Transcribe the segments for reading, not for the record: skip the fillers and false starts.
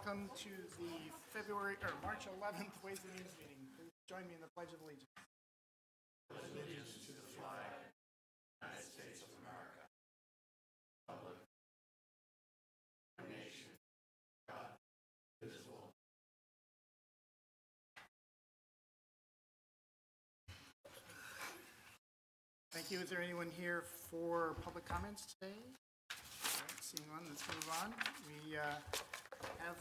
welcome to the March 11th Ways and Means meeting. Please join me in the Pledge of Allegiance. Thank you. Is there anyone here for public comments today? All right, seeing one, let's move on. We have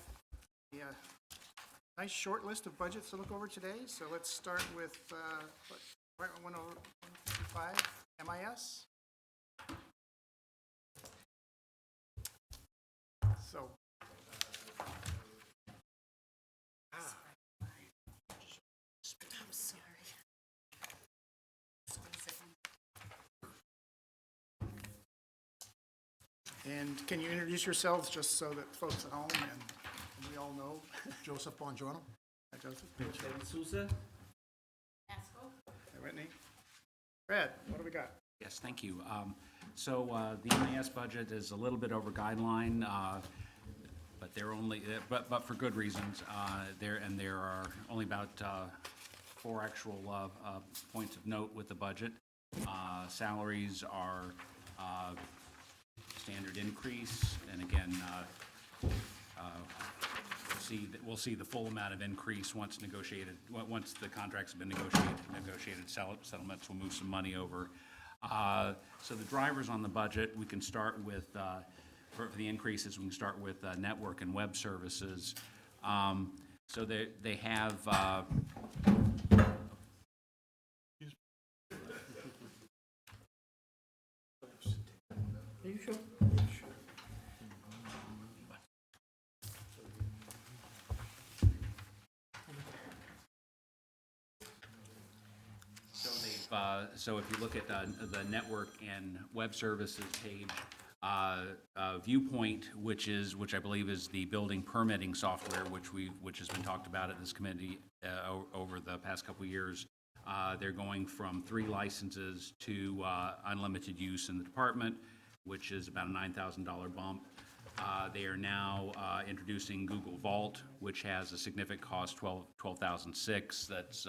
a nice short list of budgets to look over today. So let's start with 105 MIS. So. I'm sorry. Just 1 second. And can you introduce yourselves just so that folks at home and we all know? Joseph Bongiorno. Hi, Joseph. David Souza. Asco? Hi, Whitney. Brad, what do we got? Yes, thank you. The MAS budget is a little bit over guideline, but they're only, but for good reasons. There are only about 4 actual points of note with the budget. Salaries are standard increase, and again, we'll see the full amount of increase once the contracts have been negotiated. Settlements will move some money over. So the drivers on the budget, we can start with, for the increases, we can start with network and web services. So they have, Are you sure? so if you look at the network and web services page, Viewpoint, which I believe is the building permitting software, which has been talked about at this committee over the past couple of years, they're going from 3 licenses to unlimited use in the department, which is about a $9,000 bump. They are now introducing Google Vault, which has a significant cost, $12,600. That's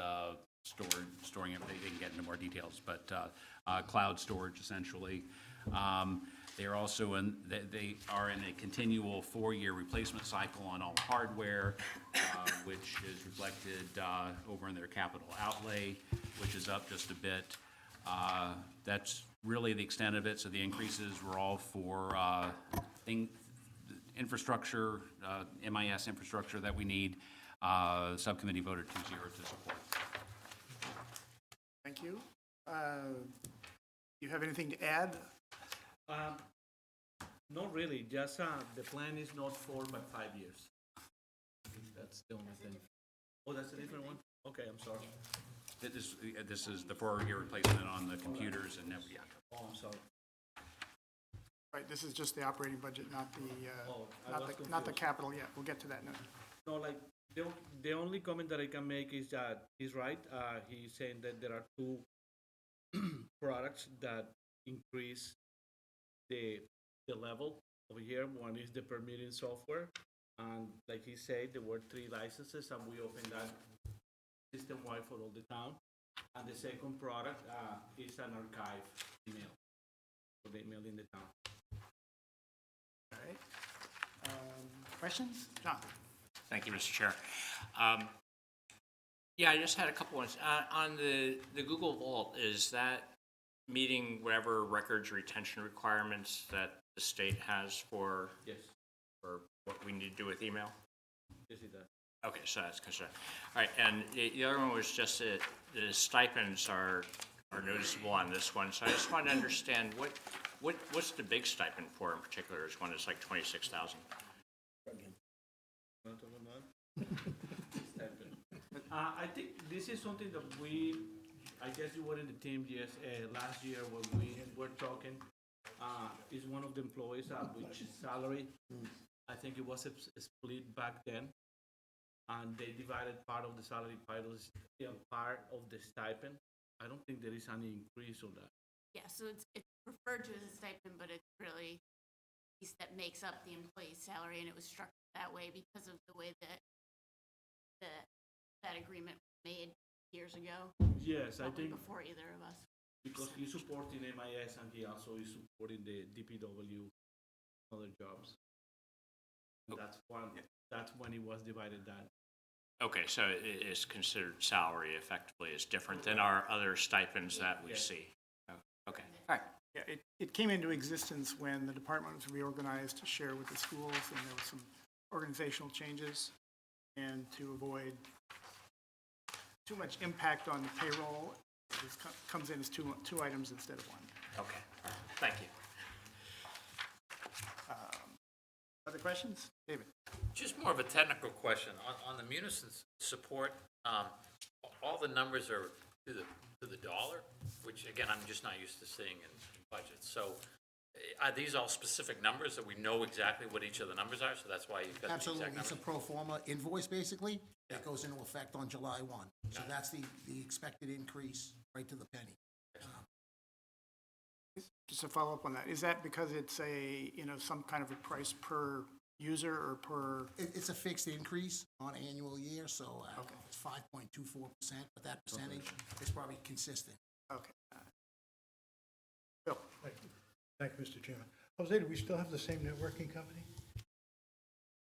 storing everything. They can get into more details, but cloud storage essentially. They are also they are in a continual 4-year replacement cycle on all hardware, which is reflected over in their capital outlay, which is up just a bit. That's really the extent of it. So the increases were all for infrastructure, MIS infrastructure that we need. The subcommittee voted 2-0 to support. Thank you. You have anything to add? Not really, just the plan is not 4 but 5 years. That's the only thing. Oh, that's a different one? Okay, I'm sorry. This is the 4-year replacement on the computers and everything. Oh, I'm sorry. Right, this is just the operating budget, not the confused. capital yet. We'll get to that in a minute. No, like, the only comment that I can make is that he's right. He's saying that there are 2 products that increase the level over here. One is the permitting software, and like he said, there were 3 licenses, and we opened that system-wide for all the town. And the second product is an archive email for the email in the town. All right. Questions? John? Thank you, Mr. Chair. Yeah, I just had a couple ones. On the Google Vault, is that meeting whatever records retention requirements that the state has for Yes, for what we need to do with email? yes it does. Okay, so that's concerned. All right, and the other one was just that the stipends are noticeable on this one. So I just wanted to understand what's the big stipend for in particular? Is one that's like 26,000. I think this is something that I guess you were in the team last year when we were talking. Is one of the employees which salary, I think it was a split back then, and they divided part of the salary, part of the stipend. I don't think there is any increase on that. Yeah, so it's referred to as a stipend, but it's really piece that makes up the employee's salary, and it was structured that way because of the way that that agreement was made years ago, Yes, I probably think before either of us. because he's supporting MIS and he also is supporting the DPW other jobs. That's when it was divided that. Okay, so it is considered salary effectively is different than our other stipends that we Yes. see. Oh, okay, all right. Yeah, it came into existence when the department was reorganized to share with the schools, and there were some organizational changes. And to avoid too much impact on the payroll, this comes in as two items instead of one. Okay, all right. Thank you. Other questions? David? Just more of a technical question. On the municipal support, all the numbers are to the dollar, which again, I'm just not used to seeing in budgets. So are these all specific numbers that we know exactly what each of the numbers are? So that's why you've got the Absolutely, exact it's a numbers? pro forma invoice, basically, that goes into effect on July 1. So that's the expected increase right to the penny. Just to follow up on that, is that because it's some kind of a price per user or per? It's a fixed increase on annual year, so it's 5.24%, but that percentage is probably consistent. Okay. Bill? Thank you, Mr. Chairman. Jose, do we still have the same networking company?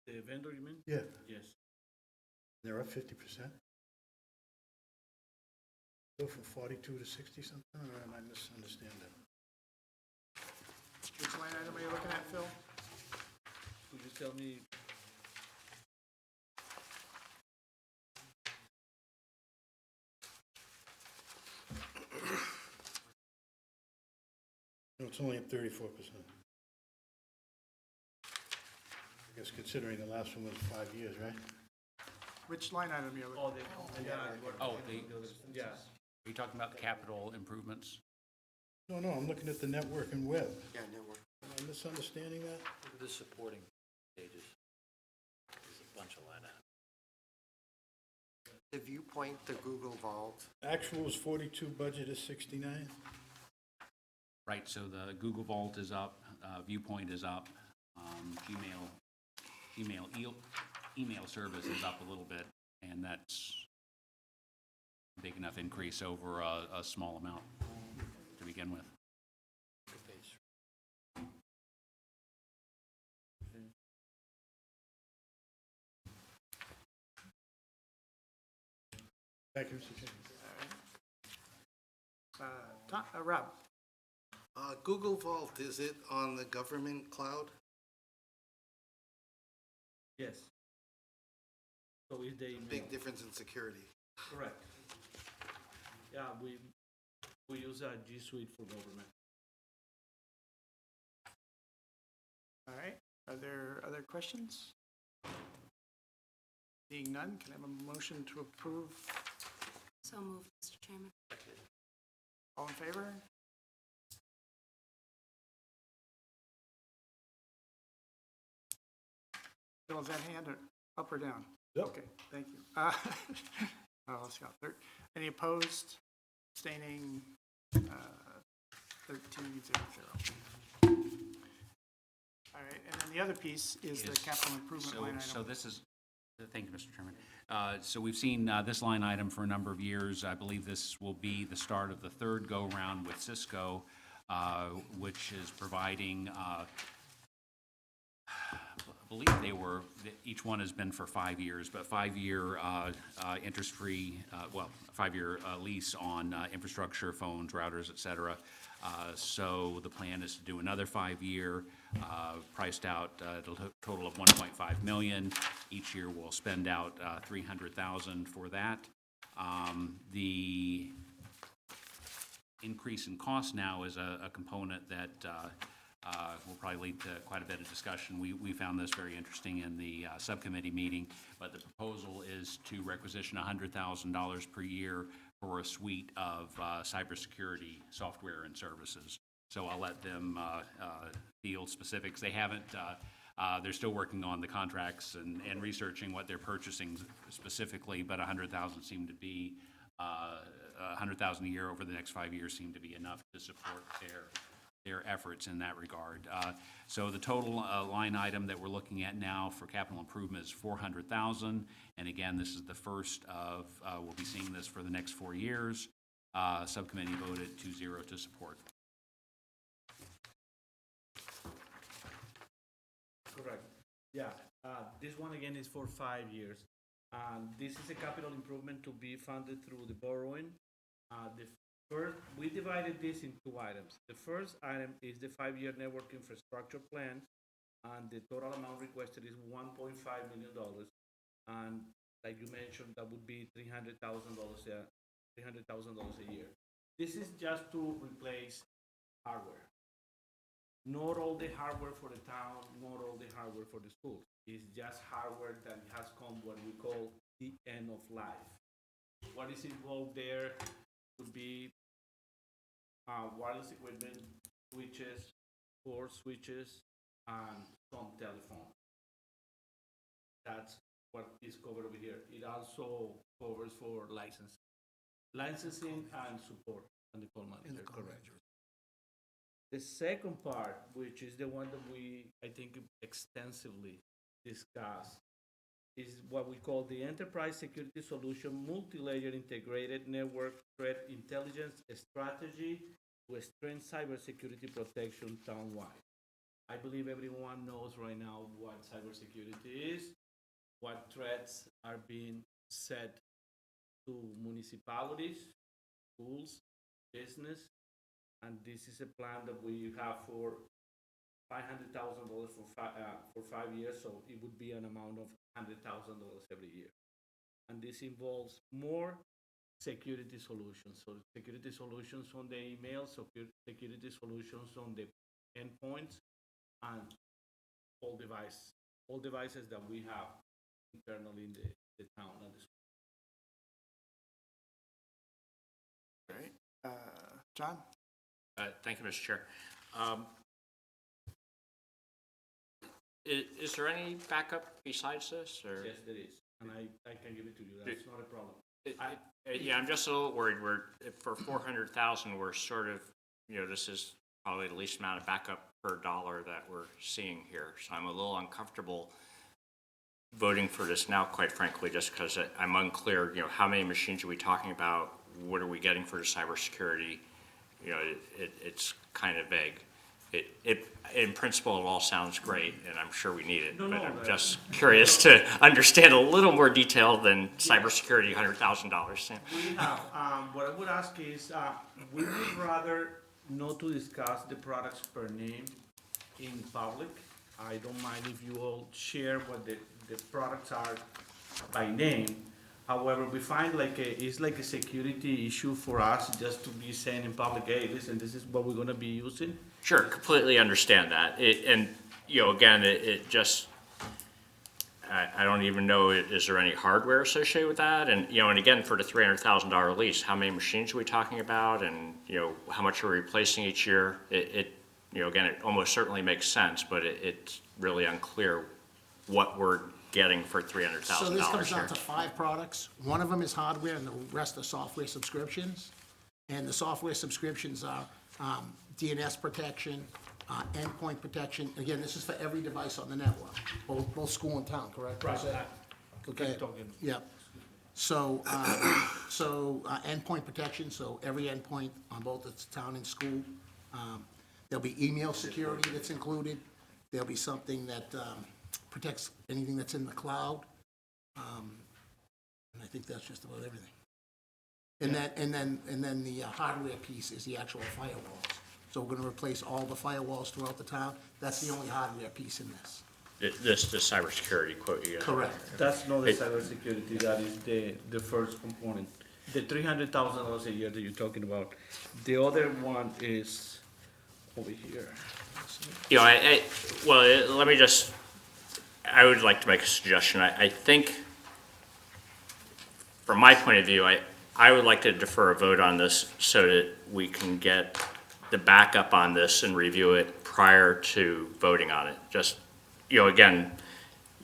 The vendor, you mean? Yeah, Yes. they're up 50%. Go from 42 to 60 something, or am I misunderstanding? Which line item are you looking at, Phil? Could you tell me? No, it's only up 34%. I guess considering the last one was 5 years, right? Which line item are you looking at? Yeah. Are you talking about the capital improvements? No, I'm looking at the network and web. Yeah, network. Am I misunderstanding that? Look at the supporting pages. There's a bunch of line items. The Viewpoint, the Google Vault, Actual is 42, budget is 69. Right, so the Google Vault is up, Viewpoint is up, email service is up a little bit, and that's a big enough increase over a small amount to begin with. Good page. Thank you, Mr. Chairman. Rob? Google Vault, is it on the government cloud? Yes. So is the email. Big difference in security. Correct. Yeah, we use G Suite for government. All right, are there other questions? Seeing none, can I have a motion to approve? So moved, Mr. Chairman. All in favor? Bill, is that hand up or down? Up. Okay, thank you. Let's go. Any opposed, abstaining, 13-0. All right, and then the other piece is the Yes. capital improvement line item. So this is, thank you, Mr. Chairman. So we've seen this line item for a number of years. I believe this will be the start of the third go-round with Cisco, which is providing, I believe each one has been for 5 years, but 5-year interest-free, 5-year lease on infrastructure, phones, routers, et cetera. So the plan is to do another 5-year, priced out at a total of $1.5 million. Each year we'll spend out $300,000 for that. The increase in cost now is a component that will probably lead to quite a bit of discussion. We found this very interesting in the subcommittee meeting, but the proposal is to requisition $100,000 per year for a suite of cybersecurity software and services. So I'll let them field specifics. They haven't, they're still working on the contracts and researching what they're purchasing specifically, but $100,000 seemed to be, $100,000 a year over the next 5 years seemed to be enough to support their efforts in that regard. So the total line item that we're looking at now for capital improvement is $400,000. And again, this is the first of, we'll be seeing this for the next 4 years. Subcommittee voted 2-0 to support. Correct. Yeah, this one again is for 5 years. This is a capital improvement to be funded through the borrowing. We divided this in 2 items. The first item is the 5-year network infrastructure plan, and the total amount requested is $1.5 million. And like you mentioned, that would be $300,000 a year. This is just to replace hardware. Not all the hardware for the town, not all the hardware for the schools. It's just hardware that has come what we call the end of life. What is involved there would be wireless equipment, switches, 4 switches, and some telephone. That's what is covered over here. It also covers for licensing and support, and the call manager, correct. The second part, which is the one that we, I think, extensively discussed, is what we call the Enterprise Security Solution Multi-Layer Integrated Network Threat Intelligence Strategy to strengthen cybersecurity protection townwide. I believe everyone knows right now what cybersecurity is, what threats are being set to municipalities, schools, business, and this is a plan that we have for $500,000 for 5 years, so it would be an amount of $100,000 every year. And this involves more security solutions. So security solutions on the email, security solutions on the endpoints, and all devices that we have internally in the town and the school. Great. John? Thank you, Mr. Chair. Is there any backup besides this, or? Yes, there is, and I can give it to you. That's not a problem. Yeah, I'm just a little worried. For 400,000, we're sort of, this is probably the least amount of backup per dollar that we're seeing here. So I'm a little uncomfortable voting for this now, quite frankly, just because I'm unclear, how many machines are we talking about? What are we getting for the cybersecurity? It's kind of vague. In principle, it all sounds great, and I'm sure we need it, but I'm just curious to understand a little more detail than cybersecurity, $100,000. We have, what I would ask is, we would rather not to discuss the products per name in public. I don't mind if you all share what the products are by name. However, we find it's like a security issue for us just to be saying in public, hey, listen, this is what we're gonna be using. Sure, completely understand that. Again, I don't even know, is there any hardware associated with that? And again, for the $300,000 lease, how many machines are we talking about? And, how much are we replacing each year? Again, it almost certainly makes sense, but it's really unclear what we're getting for $300,000 So this comes down here. to 5 products. One of them is hardware and the rest are software subscriptions. And the software subscriptions are DNS protection, endpoint protection. Again, this is for every device on the network, both school and town, correct? Right. Okay, yep. So, endpoint protection, so every endpoint on both the town and school. There'll be email security that's included. There'll be something that protects anything that's in the cloud. And I think that's just about everything. And then the hardware piece is the actual firewalls. So we're gonna replace all the firewalls throughout the town. That's the only hardware piece in this. The cybersecurity quote you guys. Correct. That's not the cybersecurity, that is the first component. The $300,000 a year that you're talking about. The other one is over here. Let me just, I would like to make a suggestion. I think, from my point of view, I would like to defer a vote on this so that we can get the backup on this and review it prior to voting on it. Just, again,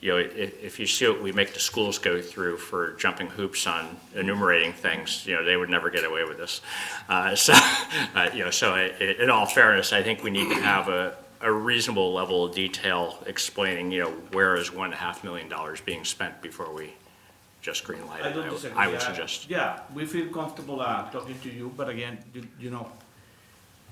you know, if you see what we make the schools go through for jumping hoops on enumerating things, you know, they would never get away with this. You know, so in all fairness, I think we need to have a reasonable level of detail explaining, you know, where is $1.5 million being spent before we just green light I it. don't disagree. I would suggest. Yeah, we feel comfortable talking to you, but again, you know,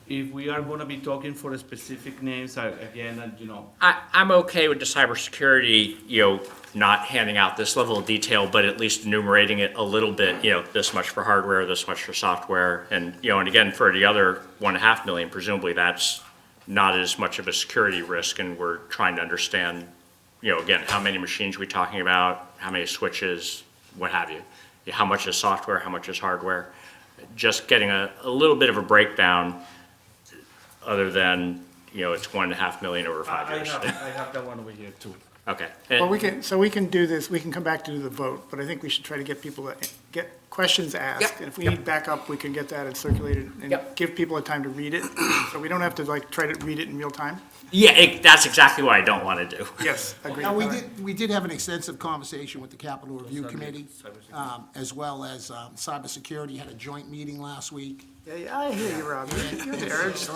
if we are gonna be talking for specific names, again, you know. I'm okay with the cybersecurity, you know, not handing out this level of detail, but at least enumerating it a little bit, you know, this much for hardware, this much for software, and, you know, and again, for the other $1.5 million, presumably that's not as much of a security risk, and we're trying to understand, you know, again, how many machines we talking about, how many switches, what have you. How much is software, how much is hardware? Just getting a little bit of a breakdown, other than, you know, it's $1.5 million over 5 years. I have that one over here too. Okay. Well, we can do this, we can come back to the vote, but I think we should try to get people to get questions asked. Yep, And if we need backup, we can get that and circulated and Yep. give people a time to read it. So we don't have to like try to read it in real time. Yeah, that's exactly what I don't want to do. Yes, agreed. Now, we did have an extensive conversation with the Capital Review Committee, as well as cybersecurity, had a joint meeting last week. Yeah, I hear you, Rob. You're there. It's-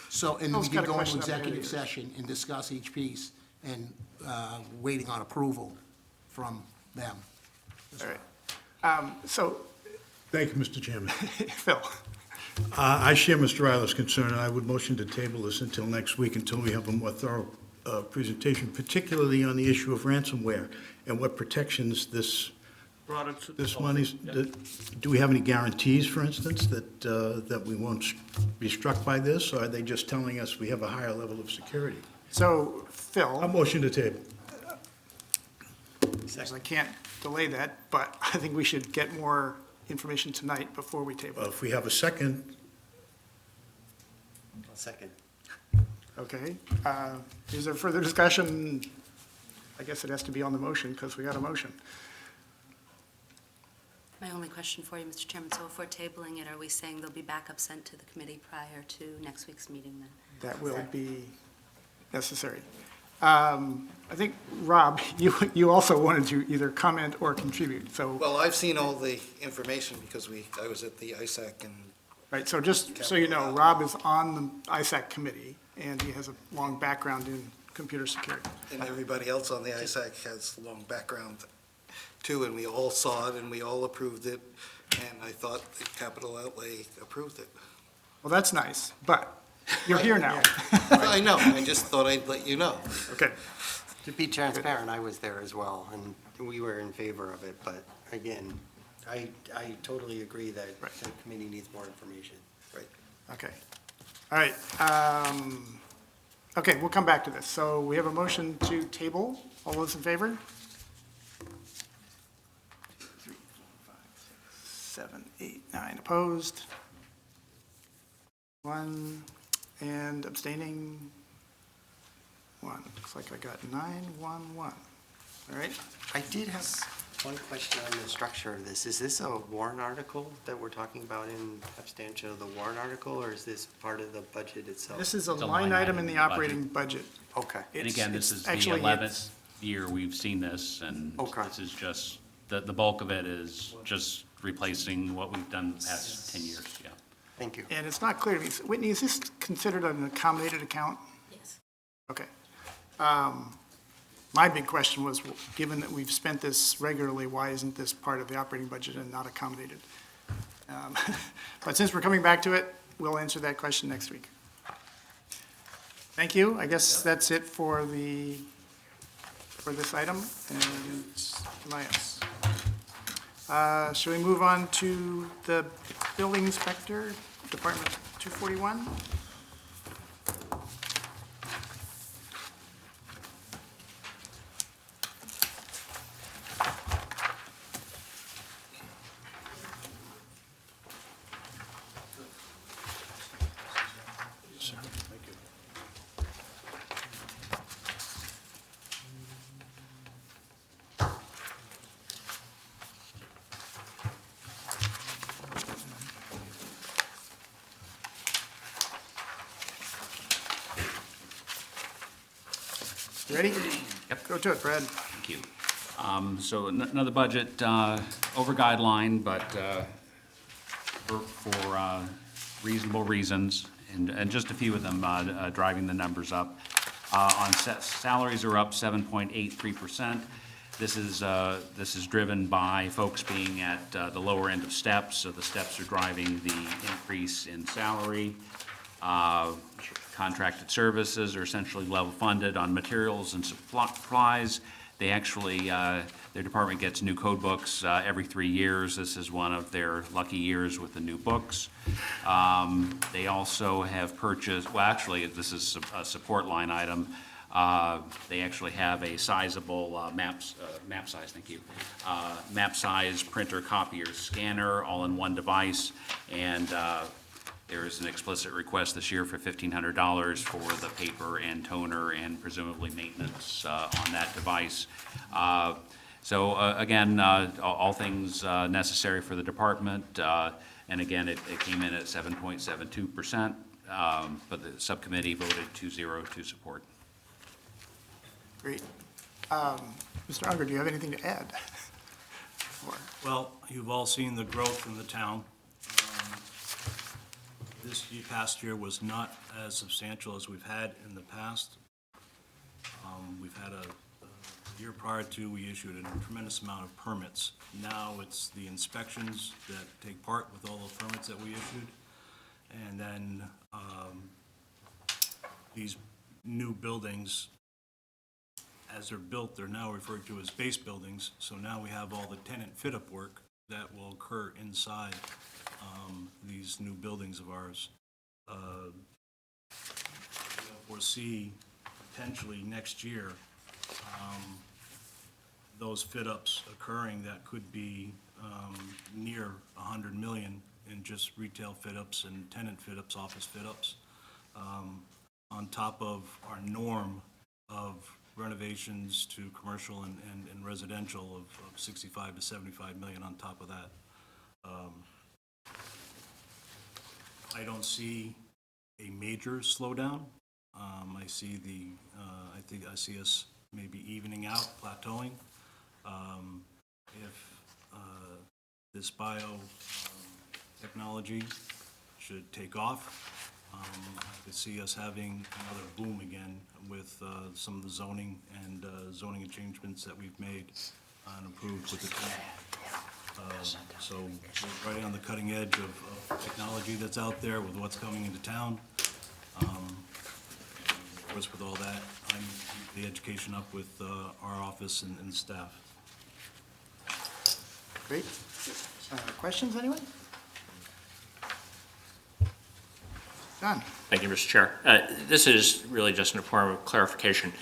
So, and Phil's we got did a go into question up ahead of executive you. session and discuss each piece, and waiting on approval from them. All right. So, Thank you, Mr. Chairman. Phil, I share Mr. Ryler's concern, and I would motion to table this until next week, until we have a more thorough presentation, particularly on the issue of ransomware and what protections this money's, do we have any guarantees, for instance, that we won't be struck by this, or are they just telling us we have a higher level of security? so A Phil, motion to table. I can't delay that, but I think we should get more information tonight before we table Well, it. if we have a second, Second. Okay. Is there further discussion? I guess it has to be on the motion because we got a motion. My only question for you, Mr. Chairman, so if we're tabling it, are we saying there'll be backup sent to the committee prior to next week's meeting then? That will be necessary. I think, Rob, you also wanted to either comment or contribute, so, Well, I've seen all the information because I was at the ISAC and right, so just so you know, Rob is on the ISAC committee, and he has a long background in computer security. everybody else on the ISAC has a long background too, and we all saw it and we all approved it, and I thought the capital outlay approved it. Well, that's nice, but you're here now. I know, I just thought I'd let you know. Okay, To be transparent, I was there as well, and we were in favor of it, but again, I totally agree that Right. the committee needs more information. Right. okay. All right. Okay, we'll come back to this. So we have a motion to table. All those in favor? 3, 4, 5, 6, 7, 8, 9 opposed. 1 and abstaining. 1. Looks like I got 9, 1, 1. All right. I did have one question on the structure of this. Is this a warrant article that we're talking about in abstention of the warrant article, or is this part of the budget itself? This is a It's a line line item in item the in the budget. operating budget. Okay, And It's- again, this it's is the actually, 11th year we've seen this, and Okay. this is just, the bulk of it is just replacing what we've done the past 10 years, yeah. thank you. And it's not clear to me. Whitney, is this considered an accommodated account? Yes. Okay. My big question was, given that we've spent this regularly, why isn't this part of the operating budget and not accommodated? But since we're coming back to it, we'll answer that question next week. Thank you. I guess that's it for this item, and MIS. Shall we move on to the building inspector, Department 241? You ready? Yep. Go to it, Brad. Thank Thank you. So another budget over guideline, but for reasonable reasons, and just a few of them driving the numbers up. Salaries are up 7.83%. This is driven by folks being at the lower end of steps, so the steps are driving the increase in salary. Contracted services are essentially level funded on materials and supplies. They actually, their department gets new code books every 3 years. This is one of their lucky years with the new books. They also have purchased, well, actually, this is a support line item. They actually have a sizable map size, thank you, map size printer, copier, scanner, all in one device. And there is an explicit request this year for $1,500 for the paper and toner and presumably maintenance on that device. So again, all things necessary for the department. And again, it came in at 7.72%, but the subcommittee voted 2-0 to support. Great. Mr. Unger, do you have anything to add? Well, you've all seen the growth in the town. This past year was not as substantial as we've had in the past. We've had a year prior to, we issued a tremendous amount of permits. Now it's the inspections that take part with all the permits that we issued. And then these new buildings, as they're built, they're now referred to as base buildings. So now we have all the tenant fit-up work that will occur inside these new buildings of ours. We'll foresee potentially next year those fit-ups occurring that could be near $100 million in just retail fit-ups and tenant fit-ups, office fit-ups, on top of our norm of renovations to commercial and residential of 65 to 75 million on top of that. I don't see a major slowdown. I see I see us maybe evening out, plateauing. If this technology should take off, I could see us having another boom again with some of the zoning and zoning changements that we've made and improved with the town. So we're right on the cutting edge of technology that's out there with what's coming into town. Of course, with all that, I'm the education up with our office and staff. Great. Questions, anyone? John? Thank you, Mr. Chair. This is really just in a form of clarification.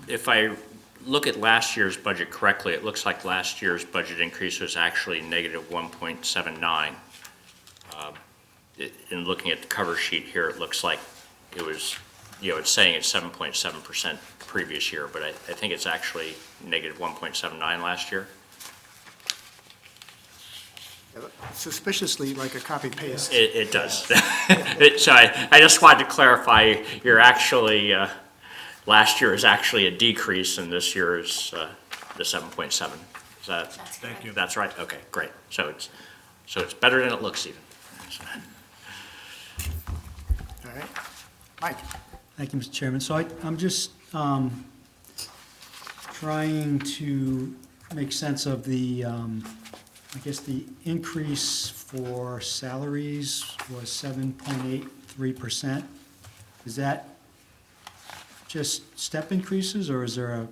If I look at last year's budget correctly, it looks like last year's budget increase was actually negative 1.79. In looking at the cover sheet here, it looks like it was, it's saying it's 7.7% previous year, but I think it's actually negative 1.79 last year. Suspiciously like a copy-paste. It does. So I just wanted to clarify, you're actually, last year is actually a decrease and this year is the 7.7. Is that? Thank you. That's right? Okay, great. So it's better than it looks even. All right. Mike? Thank you, Mr. Chairman. So I'm just trying to make sense of the, I guess the increase for salaries was 7.83%. Is that just step increases, or is there a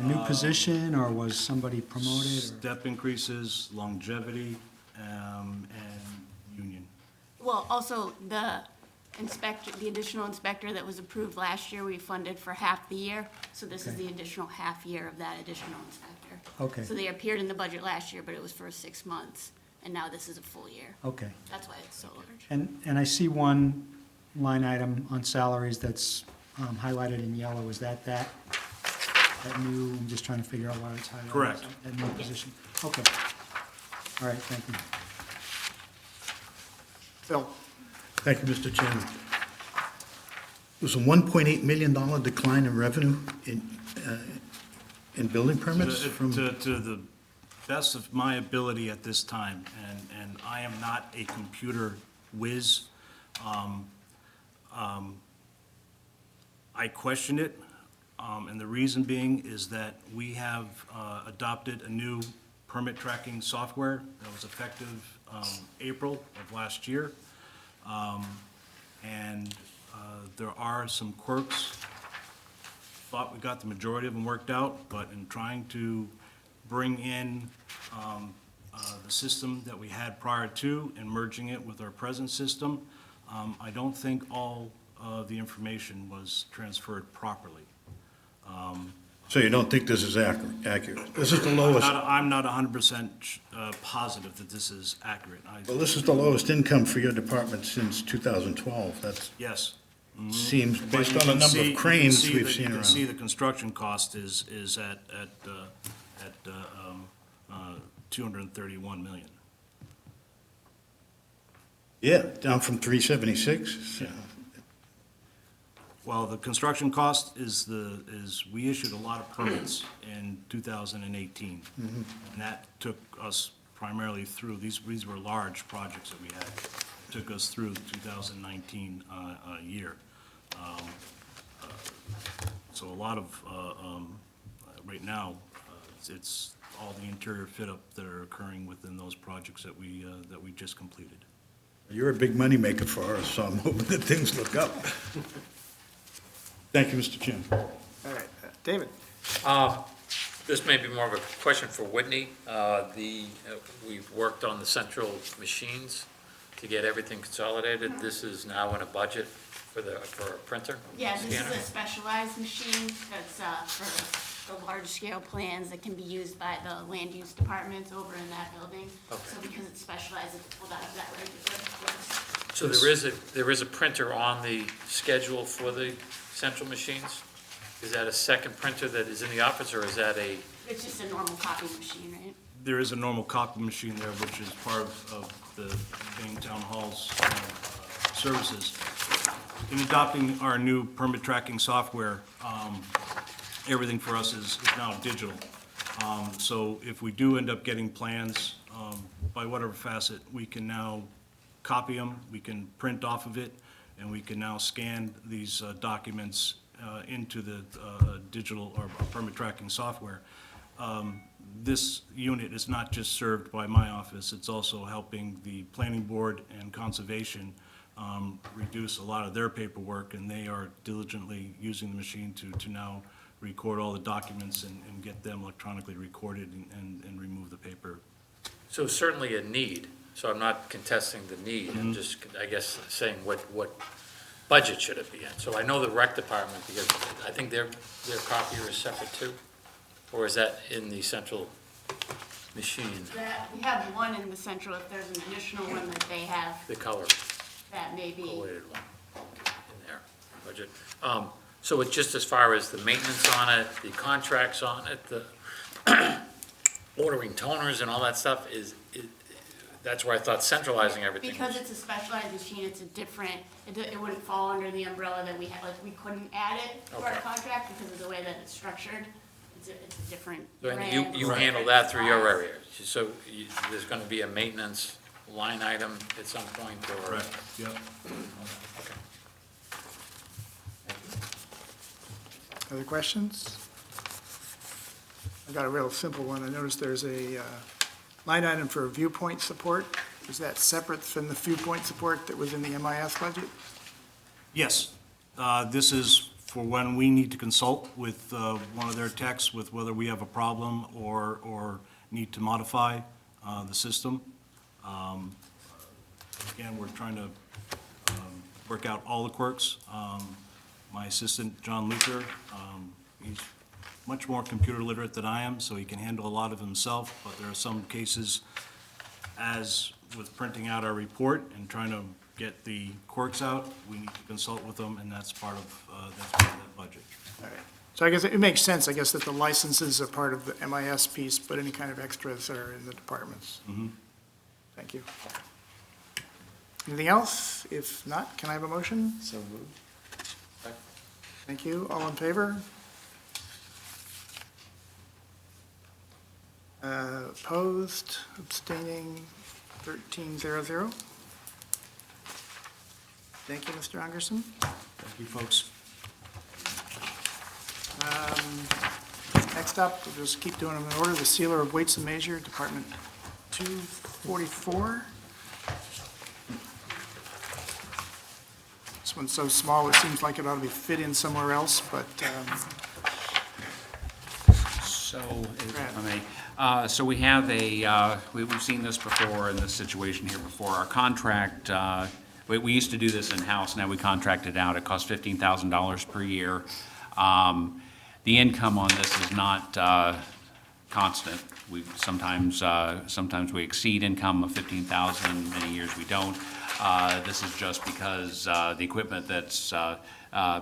new position, or was somebody promoted? Or? Step increases, longevity, and union. Well, also the inspector, the additional inspector that was approved last year, we funded for half the year. So this is Okay. the additional half year of that additional inspector. Okay. So they appeared in the budget last year, but it was for 6 months. And now this is a full year. Okay. That's why it's so large. And I see one line item on salaries that's highlighted in yellow. Is that new? I'm just trying to figure out why it's highlighted. Correct. That new position. Okay. All right, thank you. Phil? Thank you, Mr. Chairman. was a $1.8 million decline in revenue in building permits from? To the best of my ability at this time, and I am not a computer whiz, I question it, and the reason being is that we have adopted a new permit tracking software that was effective April of last year. And there are some quirks. Thought we got the majority of them worked out, but in trying to bring in the system that we had prior to and merging it with our present system, I don't think all of the information was transferred properly. So you don't think this is accurate? This is the lowest, I'm not 100% positive that this is accurate. well, this is the lowest income for your department since 2012. That's, Yes. seems, But based you on the can number see- of cranes you can see we've that- seen You can see around. the construction cost is at 231 million. Yeah, down from 376. So, Well, the construction cost is we issued a lot of permits in 2018. And that took us primarily through, these were large projects that we had, took us through the 2019 year. So a lot of, right now, it's all the interior fit-up that are occurring within those projects that we just completed. You're a big moneymaker for us, so I'm hoping that things look up. Thank you, Mr. Chairman. All right, David? This may be more of a question for Whitney. We've worked on the central machines to get everything consolidated. This is now in a budget for a printer? Yeah, this is scanner? a specialized machine that's for the large-scale plans that can be used by the land use departments over in that building. Okay. So because it's specialized, it's pulled out of that regular list. So there is a printer on the schedule for the central machines? Is that a second printer that is in the office, or is that a? It's just a normal copy machine, right? There is a normal copy machine there, which is part of the main town hall's services. In adopting our new permit tracking software, everything for us is now digital. So if we do end up getting plans, by whatever facet, we can now copy them, we can print off of it, and we can now scan these documents into the digital or permit tracking software. This unit is not just served by my office, it's also helping the planning board and conservation reduce a lot of their paperwork, and they are diligently using the machine to now record all the documents and get them electronically recorded and remove the paper. So certainly a need, so I'm not contesting the need, I'm just, I guess, saying what budget should it be in? So I know the rec department, because I think their copier is separate too, or is that in the central machine, That, we have one in the central, if there's an additional one that they have, the color that may be. collated one in their budget? So it's just as far as the maintenance on it, the contracts on it, the ordering toners and all that stuff that's where I thought centralizing everything Because was. it's a specialized machine, it's a different, it wouldn't fall under the umbrella that we had, like, we couldn't add it to our Okay. contract because of the way that it's structured. It's a different So, and brand. you with handle different that through your size. area, so there's gonna be a maintenance line item at some point, or? Correct, yep. Okay. Other questions? I've got a real simple one. I noticed there's a line item for viewpoint support. Is that separate from the viewpoint support that was in the MIS budget? Yes. This is for when we need to consult with one of their techs with whether we have a problem or need to modify the system. Again, we're trying to work out all the quirks. My assistant, John Luther, he's much more computer literate than I am, so he can handle a lot of himself, but there are some cases, as with printing out our report and trying to get the quirks out, we need to consult with them, and that's part of that budget. All right. So I guess it makes sense, I guess, that the licenses are part of the MIS piece, but any kind of extras are in the departments. Thank you. Anything else? If not, can I have a motion? So moved. Thank you. All in favor? Opposed, abstaining, 1300. Thank you, Mr. Anderson. Thank you, folks. Next up, we'll just keep doing them in order. The sealer of weights and measure, Department 244. This one's so small, it seems like it ought to be fit in somewhere else, but, So, if I may, so we have we've seen this before in this situation here before. Our contract, we used to do this in-house, now we contract it out. It costs $15,000 per year. The income on this is not constant. We sometimes we exceed income of 15,000, many years we don't. This is just because the equipment that's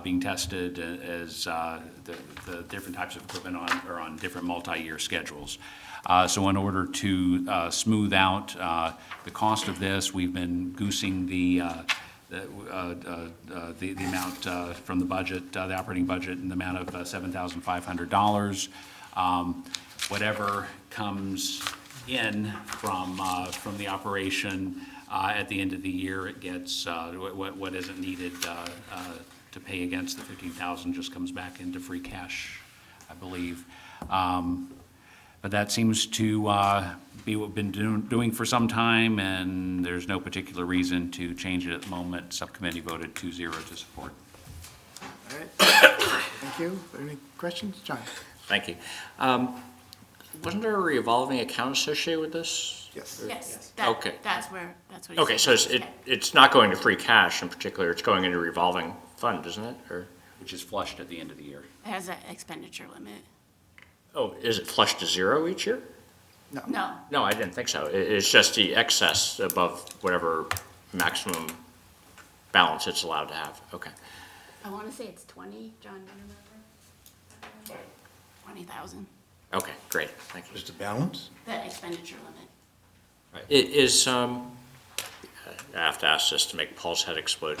being tested is the different types of equipment are on different multi-year schedules. So in order to smooth out the cost of this, we've been goosing the amount from the budget, the operating budget, in the amount of $7,500. Whatever comes in from the operation at the end of the year, it gets what isn't needed to pay against the 15,000 just comes back into free cash, I believe. But that seems to be what we've been doing for some time, and there's no particular reason to change it at the moment. Subcommittee voted 2-0 to support. all right. Thank you. Any questions? John? Thank you. Wasn't there a revolving account associated with this? Yes. Yes, Okay. that's what he Okay, said. so it's not going to free cash in particular, it's going into revolving fund, isn't it? Or, Which is flushed at the end of the year. It has an expenditure limit. oh, is it flushed to zero each year? No, No, I didn't think so. It's just the excess above whatever maximum balance it's allowed to have. Okay. I want to say it's 20, John, do you remember? 20,000, Okay, great, thank you. Is the balance? the expenditure limit. It is, I have to ask this to make Paul's head explode.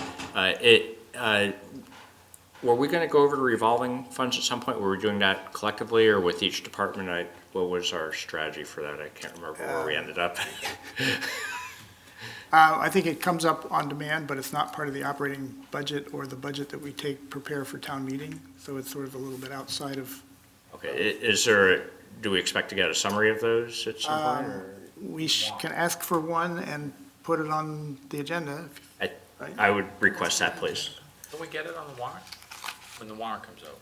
Were we gonna go over to revolving funds at some point? Were we doing that collectively or with each department? What was our strategy for that? I can't remember where we ended up. I think it comes up on demand, but it's not part of the operating budget or the budget that we prepare for town meeting, so it's sort of a little bit outside of, Okay, do we expect to get a summary of those at some point, or? we can ask for one and put it on the agenda. I would request that, please. Can we get it on the warrant? When the warrant comes out?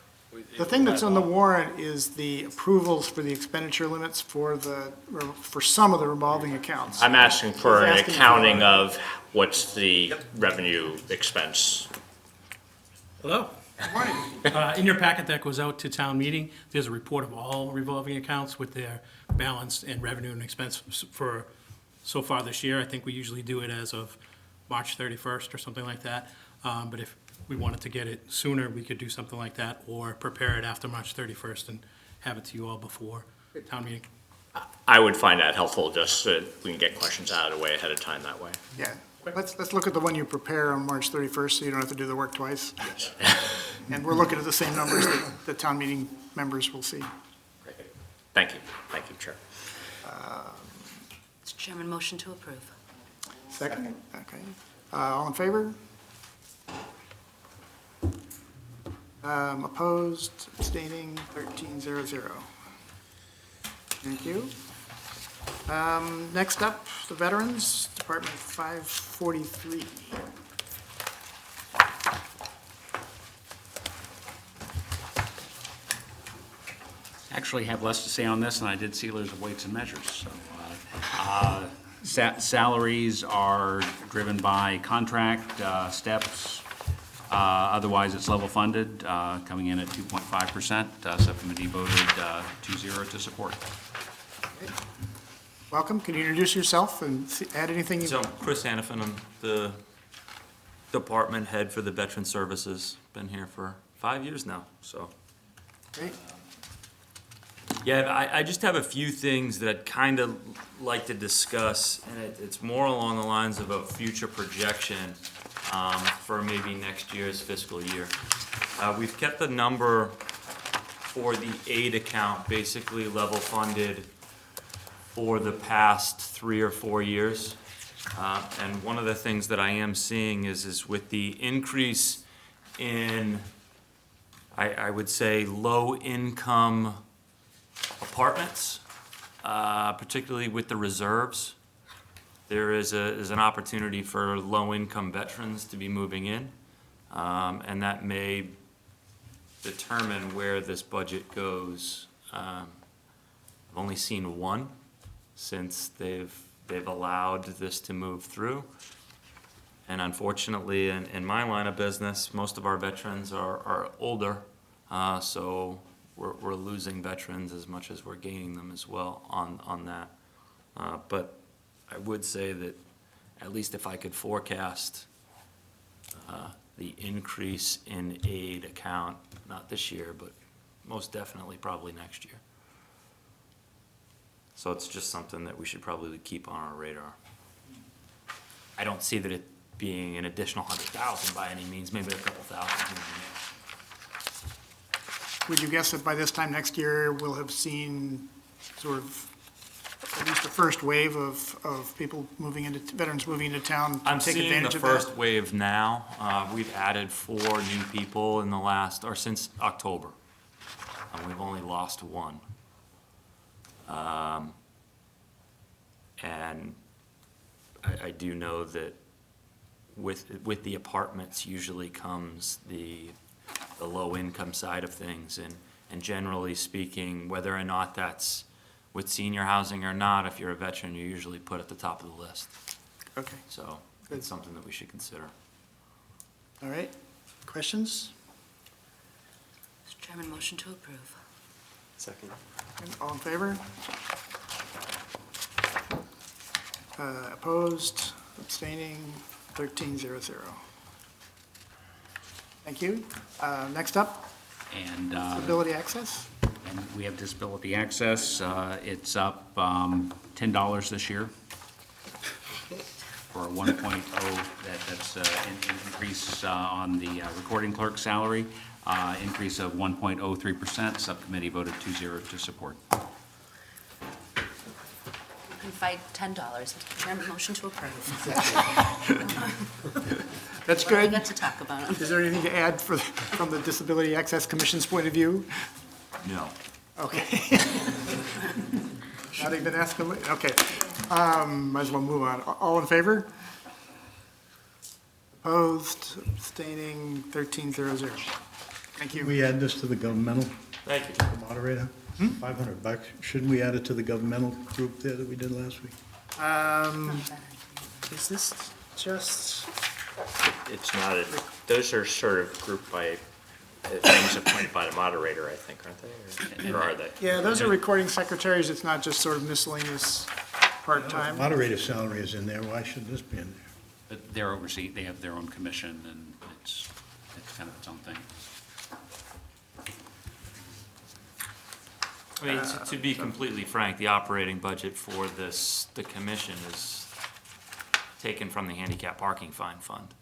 The thing that's on the warrant is the approvals for the expenditure limits for some of the revolving accounts. I'm asking for He's an asking accounting for- of what's the revenue expense. Hello. In your packet that goes out to town meeting, there's a report of all revolving accounts with their balance and revenue and expense for so far this year. I think we usually do it as of March 31st or something like that. But if we wanted to get it sooner, we could do something like that, or prepare it after March 31st and have it to you all before town meeting. I would find that helpful, just so that we can get questions out of the way ahead of time that way. Yeah, let's look at the one you prepare on March 31st, so you don't have to do the work twice. And we're looking at the same numbers that the town meeting members will see. Thank you, Chair. Mr. Chairman, motion to approve. Second? Okay. All in favor? Opposed, abstaining, 1300. Thank you. Next up, the Veterans, Department 543. Actually have less to say on this than I did sealers of weights and measures. So, salaries are driven by contract, steps. Otherwise, it's level funded, coming in at 2.5%. Subcommittee voted 2-0 to support. Welcome. Can you introduce yourself and add anything? So, Chris Hannafin, I'm the department head for the Veteran Services. Been here for 5 years now, so. Great. Yeah, I just have a few things that I'd kind of like to discuss, and it's more along the lines of a future projection for maybe next year's fiscal year. We've kept the number for the aid account basically level funded for the past 3 or 4 years. And one of the things that I am seeing is with the increase in, I would say, low-income apartments, particularly with the reserves, there is an opportunity for low-income veterans to be moving in. And that may determine where this budget goes. I've only seen one since they've allowed this to move through. And unfortunately, in my line of business, most of our veterans are older, so we're losing veterans as much as we're gaining them as well on that. But I would say that at least if I could forecast the increase in aid account, not this year, but most definitely probably next year. So it's just something that we should probably keep on our radar. I don't see that it being an additional 100,000 by any means, maybe a couple thousand. Would you guess that by this time next year, we'll have seen sort of at least the first wave of people moving into, veterans moving into town to I'm take seeing advantage the of that? first wave now. We've added 4 new people in the last, or since October. We've only lost 1. And I do know that with the apartments usually comes the low-income side of things. And generally speaking, whether or not that's with senior housing or not, if you're a veteran, you're usually put at the top of the list. Okay, So it's something that we should consider. all right. Questions? Mr. Chairman, motion to approve. Second. All in favor? Opposed, abstaining, 13-0-0. Thank you. Next up, And, disability access. and we have disability access. It's up $10 this year for a 1.0. That's an increase on the recording clerk salary, increase of 1.03%. Subcommittee voted 2-0 to support. You can fight $10. Mr. Chairman, motion to approve. That's Well, we good. got to talk about them. Is there anything to add from the Disability Access Commission's point of view? No. Okay. Not even asking, okay. Might as well move on. All in favor? Opposed, abstaining, 13-0-0. Thank you. We add this to the governmental, Thank you. the moderator? $500. Shouldn't we add it to the governmental group there that we did last week? Is this just, It's not, those are sort of grouped by things appointed by the moderator, I think, aren't they? Or are they? yeah, those are recording secretaries. It's not just sort of miscellaneous part-time. Moderator salary is in there, why should this be in there? But they're overseen, they have their own commission, and it's kind of its own thing. I mean, to be completely frank, the operating budget for the commission is taken from the handicap parking fine fund.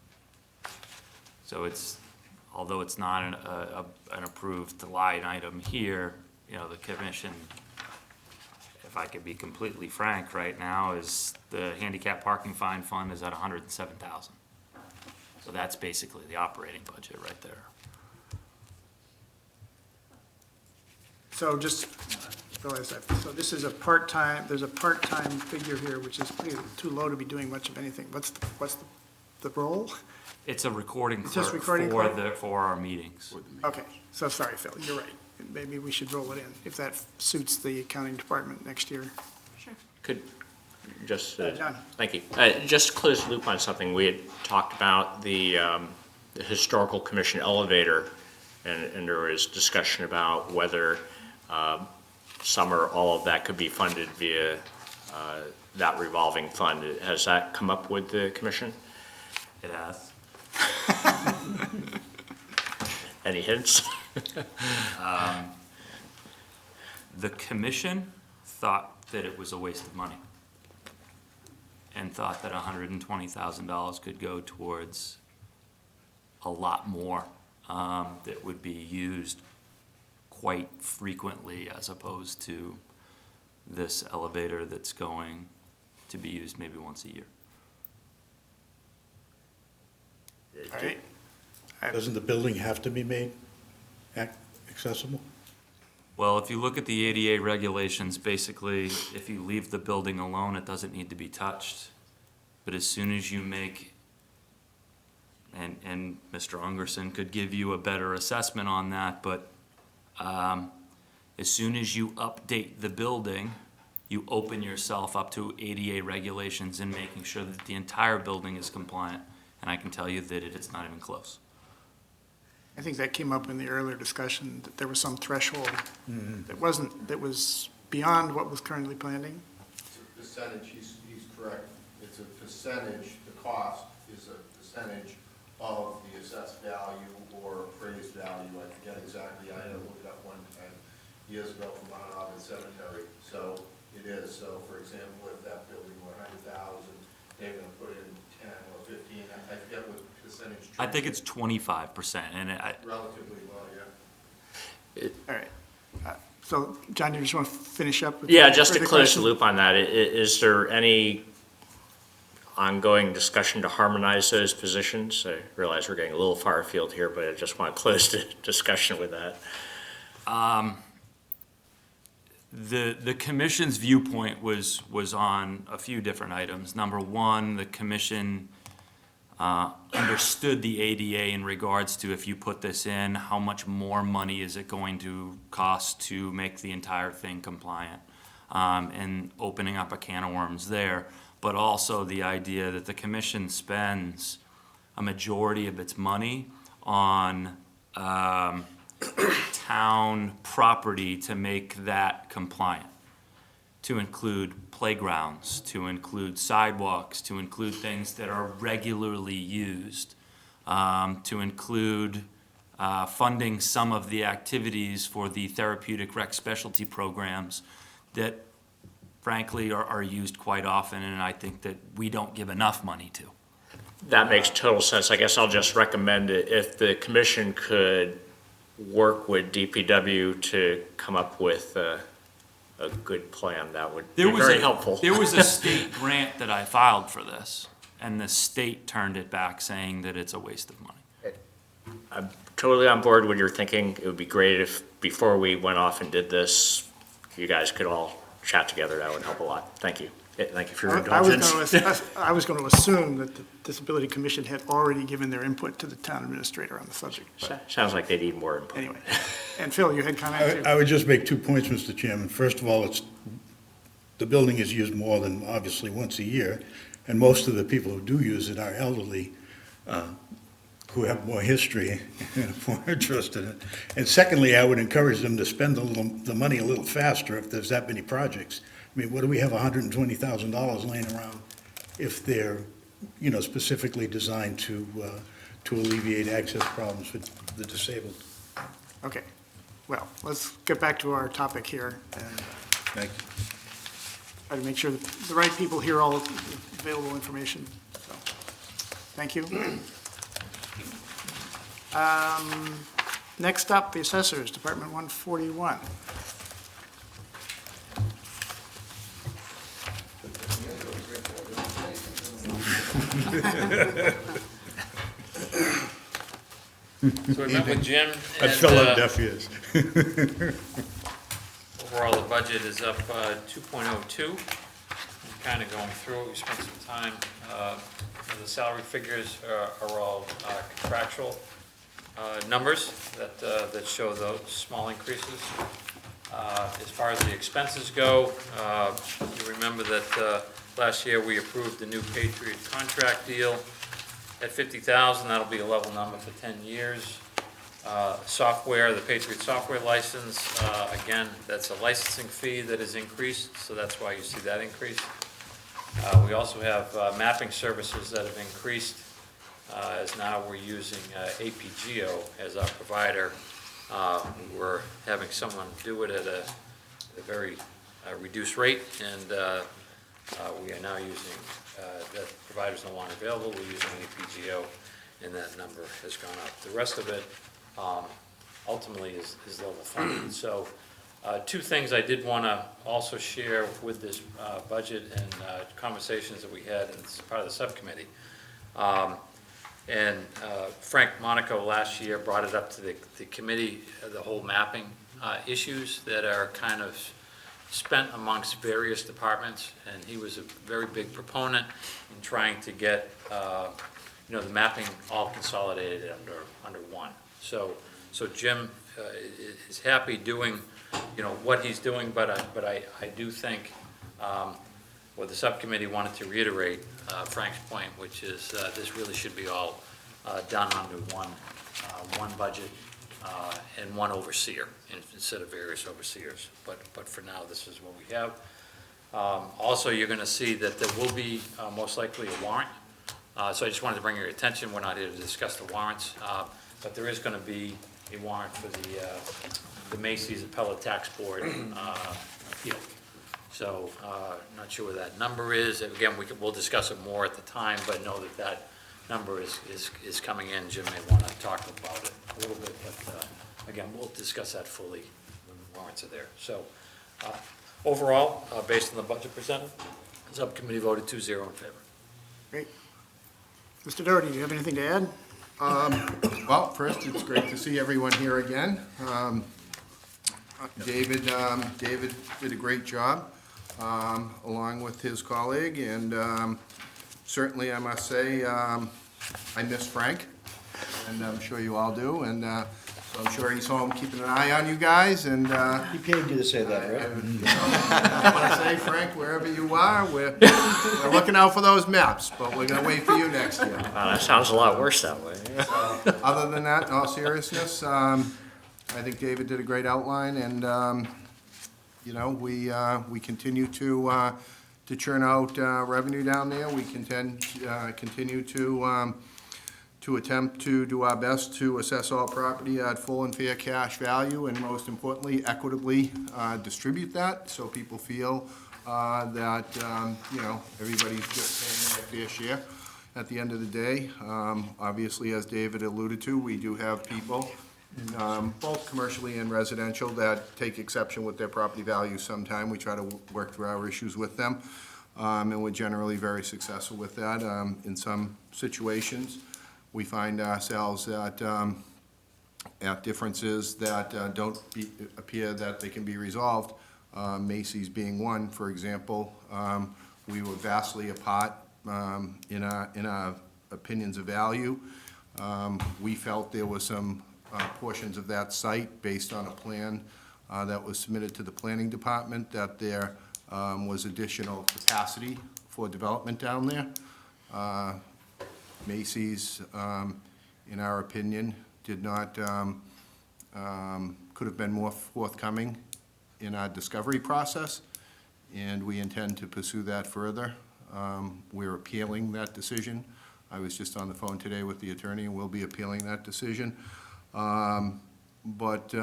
So it's, although it's not an approved line item here, you know, the commission, if I could be completely frank right now, is the handicap parking fine fund is at $107,000. So that's basically the operating budget right there. So just realize that, so this is a part-time, there's a part-time figure here, which is pretty too low to be doing much of anything. What's the role? It's a recording It's just clerk recording for clerk? for our meetings. Okay, so sorry, Phil, you're right. Maybe we should roll it in, if that suits the accounting department next year. Could, just, John. thank you. Just to close the loop on something, we had talked about the Historical Commission elevator, and there was discussion about whether some or all of that could be funded via that revolving fund. Has that come up with the commission? It has. Any hints? The commission thought that it was a waste of money and thought that $120,000 could go towards a lot more that would be used quite frequently as opposed to this elevator that's going to be used maybe once a year. All right. Doesn't the building have to be made accessible? Well, if you look at the ADA regulations, basically, if you leave the building alone, it doesn't need to be touched. But as soon as you make, and Mr. Ungerson could give you a better assessment on that, but as soon as you update the building, you open yourself up to ADA regulations and making sure that the entire building is compliant. And I can tell you that it's not even close. I think that came up in the earlier discussion, that there was some threshold that was beyond what was currently planning. It's a percentage, he's correct. It's a percentage, the cost is a percentage of the assessed value or appraised value. I forget exactly, I had to look it up one time years ago from Mount Auburn Cemetery. So it is, so for example, if that building were 100,000, they're gonna put in 10 or 15, I forget what percentage. I think it's 25%, and Relatively low, yeah. All right. So, John, you just want to finish up? With Yeah, just to further close the questions? loop on that, is there any ongoing discussion to harmonize those positions? I realize we're getting a little far afield here, but I just want to close the discussion with that. The commission's viewpoint was on a few different items. Number one, the commission understood the ADA in regards to, if you put this in, how much more money is it going to cost to make the entire thing compliant, and opening up a can of worms there. But also the idea that the commission spends a majority of its money on town property to make that compliant, to include playgrounds, to include sidewalks, to include things that are regularly used, to include funding some of the activities for the therapeutic rec specialty programs that frankly are used quite often, and I think that we don't give enough money to. That makes total sense. I guess I'll just recommend it, if the commission could work with DPW to come up with a good plan, that would be very helpful. There was a state grant that I filed for this, and the state turned it back saying that it's a waste of money. I'm totally on board with your thinking. It would be great if, before we went off and did this, you guys could all chat together. That would help a lot. Thank you. Thank you for your indulgence. I was going to assume that the Disability Commission had already given their input to the town administrator on the subject. But Sounds like they need more input. anyway, and Phil, you had comments too? I would just make 2 points, Mr. Chairman. First of all, the building is used more than obviously once a year, and most of the people who do use it are elderly, who have more history and are more interested in it. And secondly, I would encourage them to spend the money a little faster if there's that many projects. I mean, what do we have $120,000 laying around if they're, specifically designed to alleviate access problems for the disabled? Okay, well, let's get back to our topic here and Thank you. try to make sure that the right people hear all available information. So, thank you. Next up, the assessors, Department 141. So we met with Jim, I and fill out deaf ears. overall the budget is up 2.02. Kind of going through it, we spent some time. The salary figures are all contractual numbers that show those small increases. As far as the expenses go, you remember that last year we approved the new Patriot contract deal at $50,000. That'll be a level number for 10 years. Software, the Patriot software license, again, that's a licensing fee that is increased, so that's why you see that increase. We also have mapping services that have increased, as now we're using APGO as our provider. We're having someone do it at a very reduced rate, and we are now using, that provider's no longer available, we're using APGO, and that number has gone up. The rest of it ultimately is level funded. So, two things I did want to also share with this budget and conversations that we had as part of the subcommittee. And Frank Monaco last year brought it up to the committee, the whole mapping issues that are kind of spent amongst various departments, and he was a very big proponent in trying to get, the mapping all consolidated under one. So Jim is happy doing, what he's doing, but I do think, what the subcommittee wanted to reiterate Frank's point, which is this really should be all done under one budget and one overseer instead of various overseers. But for now, this is what we have. Also, you're going to see that there will be most likely a warrant. So I just wanted to bring your attention. We're not here to discuss the warrants, but there is going to be a warrant for the Macy's Appellate Tax Board appeal. So, not sure what that number is. Again, we'll discuss it more at the time, but know that number is coming in. Jim may want to talk about it a little bit, but again, we'll discuss that fully when the warrants are there. So, overall, based on the budget presented, the subcommittee voted 2-0 in favor. Great. Mr. Doherty, do you have anything to add? Well, first, it's great to see everyone here again. David did a great job, along with his colleague, and certainly, I must say, I miss Frank, and I'm sure you all do, and so I'm sure he's home keeping an eye on you guys, and He paid you to say that, right? I want to say, Frank, wherever you are, we're looking out for those maps, but we're going to wait for you next year. Wow, that sounds a lot worse that way. Other than that, in all seriousness, I think David did a great outline, and, we continue to churn out revenue down there. We continue to attempt to do our best to assess all property at full and fair cash value, and most importantly, equitably distribute that, so people feel that, everybody's just paying their fair share at the end of the day. Obviously, as David alluded to, we do have people, both commercially and residential, that take exception with their property values sometime. We try to work through our issues with them, and we're generally very successful with that. In some situations, we find ourselves at differences that don't appear that they can be resolved. Macy's being one, for example. We were vastly apart in our opinions of value. We felt there was some portions of that site, based on a plan that was submitted to the planning department, that there was additional capacity for development down there. Macy's, in our opinion, did not, could have been more forthcoming in our discovery process, and we intend to pursue that further. We're appealing that decision. I was just on the phone today with the attorney, and we'll be appealing that decision. But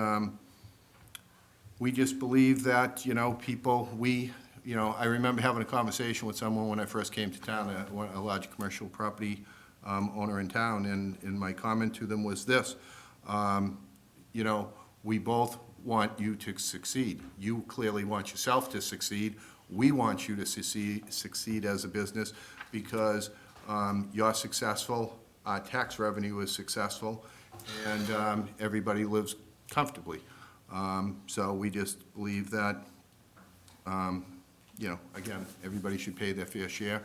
we just believe that, people, I remember having a conversation with someone when I first came to town, a large commercial property owner in town, and my comment to them was this: we both want you to succeed. You clearly want yourself to succeed. We want you to succeed as a business, because you're successful, our tax revenue is successful, and everybody lives comfortably. So we just believe that, again, everybody should pay their fair share,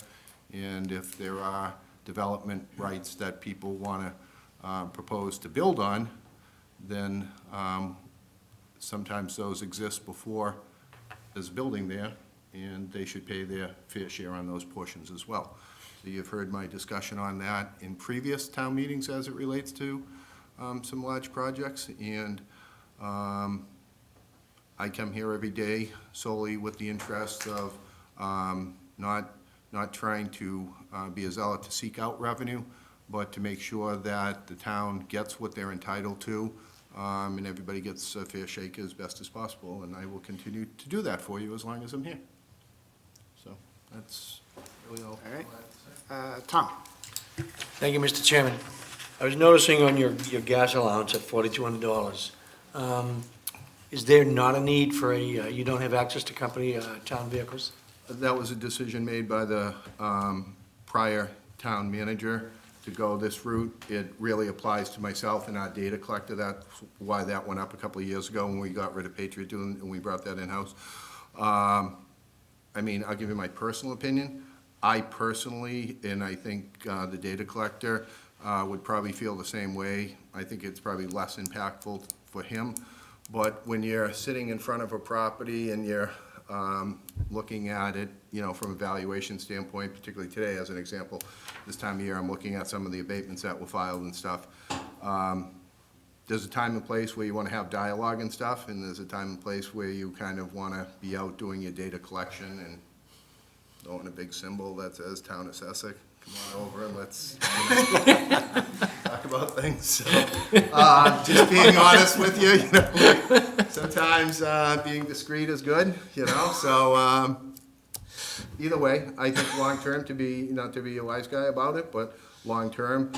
and if there are development rights that people want to propose to build on, then sometimes those exist before there's a building there, and they should pay their fair share on those portions as well. So you've heard my discussion on that in previous town meetings as it relates to some large projects, and I come here every day solely with the interest of not trying to be a zealot to seek out revenue, but to make sure that the town gets what they're entitled to, and everybody gets a fair shake as best as possible, and I will continue to do that for you as long as I'm here. So that's really all. All right. Tom? Thank you, Mr. Chairman. I was noticing on your gas allowance at $4,200, is there not a need for you don't have access to company, town vehicles? That was a decision made by the prior town manager to go this route. It really applies to myself and our data collector. That's why that went up a couple of years ago when we got rid of Patriot and we brought that in-house. I mean, I'll give you my personal opinion. I personally, and I think the data collector would probably feel the same way. I think it's probably less impactful for him. But when you're sitting in front of a property and you're looking at it, you know, from a valuation standpoint, particularly today, as an example, this time of year, I'm looking at some of the abatements that were filed and stuff. There's a time and place where you want to have dialogue and stuff, and there's a time and place where you kind of want to be out doing your data collection and throwing a big symbol that says Town of Sussex. Come on over and let's talk about things. So, just being honest with you, you know, sometimes being discreet is good, you know. So either way, I think long-term, to be, not to be a wise guy about it, but long-term,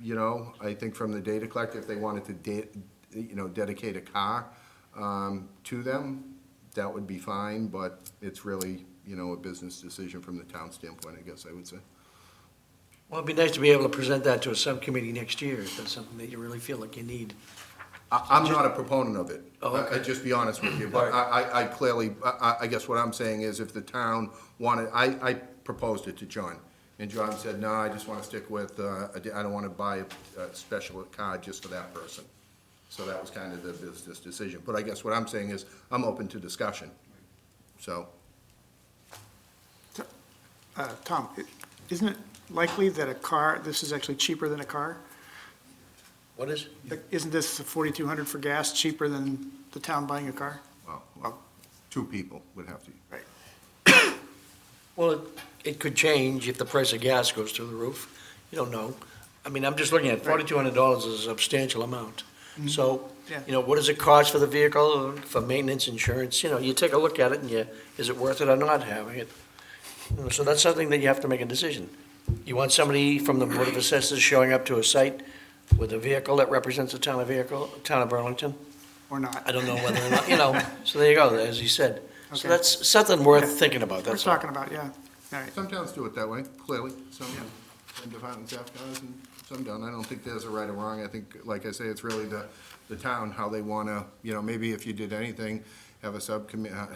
you know, I think from the data collector, if they wanted to, you know, dedicate a car to them, that would be fine, but it's really, you know, a business decision from the town standpoint, I guess I would say. Well, it'd be nice to be able to present that to a subcommittee next year, if that's something that you really feel like you need. I'm not a proponent of it. Oh, okay. I'll just be honest with you, but I clearly, I guess what I'm saying is if the town wanted, I proposed it to John, and John said, no, I just want to stick with, I don't want to buy a special card just for that person. So that was kind of the business decision. But I guess what I'm saying is, I'm open to discussion, so. Tom, isn't it likely that a car, this is actually cheaper than a car? What is? Isn't this $4,200 for gas cheaper than the town buying a car? Well, two people would have to. Right. Well, it could change if the price of gas goes through the roof. You don't know. I mean, I'm just looking at $4,200 is a substantial amount. So, Yeah. you know, what does it cost for the vehicle, for maintenance, insurance? You know, you take a look at it and is it worth it or not having it? You know, so that's something that you have to make a decision. You want somebody from the Board of Assessors showing up to a site with a vehicle that represents the town of Burlington? Or not? I don't know whether or not, you know, so there you go, as you said. So Okay. that's something worth thinking about, We're that's all. talking about, yeah. All right. Some towns do it that way, clearly. Some departments have cars and some don't. I don't think there's a right or wrong. I think, like I say, it's really the town, how they want to, you know, maybe if you did anything, have a subcommittee. I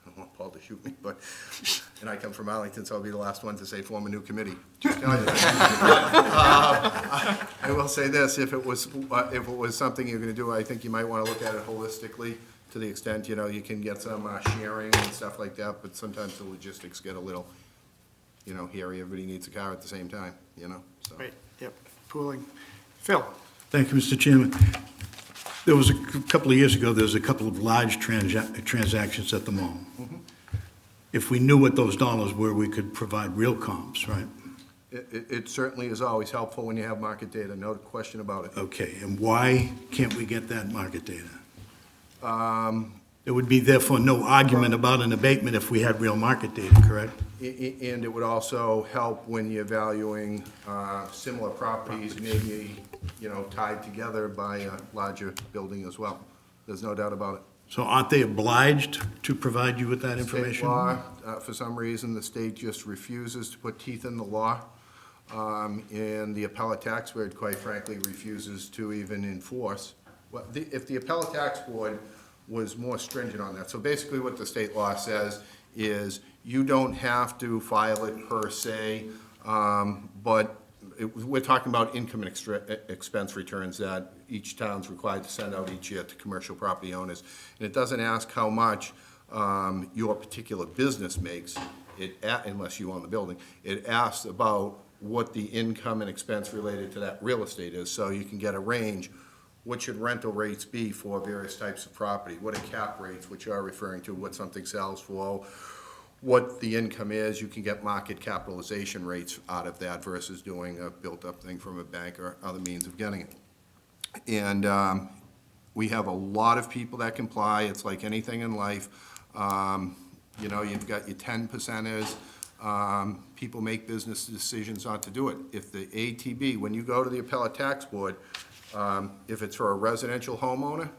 don't want Paul to shoot me, but, and I come from Arlington, so I'll be the last one to say form a new committee. Just telling you. I will say this, if it was something you're going to do, I think you might want to look at it holistically to the extent, you know, you can get some sharing and stuff like that, but sometimes the logistics get a little, you know, hairy. Everybody needs a car at the same time, you know, so. Right, yep, pooling. Phil? Thank you, Mr. Chairman. There was a couple of years ago, there was a couple of large transactions at the mall. If we knew what those dollars were, we could provide real comps, right? It certainly is always helpful when you have market data, no question about it. Okay, and why can't we get that market data? There would be therefore no argument about an abatement if we had real market data, correct? And it would also help when you're valuing similar properties, maybe, you know, tied together by a larger building as well. There's no doubt about it. So aren't they obliged to provide you with that State information? law, for some reason, the state just refuses to put teeth in the law. And the appellate tax board, quite frankly, refuses to even enforce. Well, if the appellate tax board was more stringent on that, so basically what the state law says is you don't have to file it per se, but we're talking about income and expense returns that each town's required to send out each year to commercial property owners. And it doesn't ask how much your particular business makes, unless you own the building. It asks about what the income and expense related to that real estate is, so you can get a range. What should rental rates be for various types of property? What are cap rates, which you are referring to, what something sells for? What the income is, you can get market capitalization rates out of that versus doing a built-up thing from a bank or other means of getting it. And we have a lot of people that comply. It's like anything in life. You know, you've got your 10%ers, people make business decisions not to do it. If the ATB, when you go to the appellate tax board, if it's for a residential homeowner,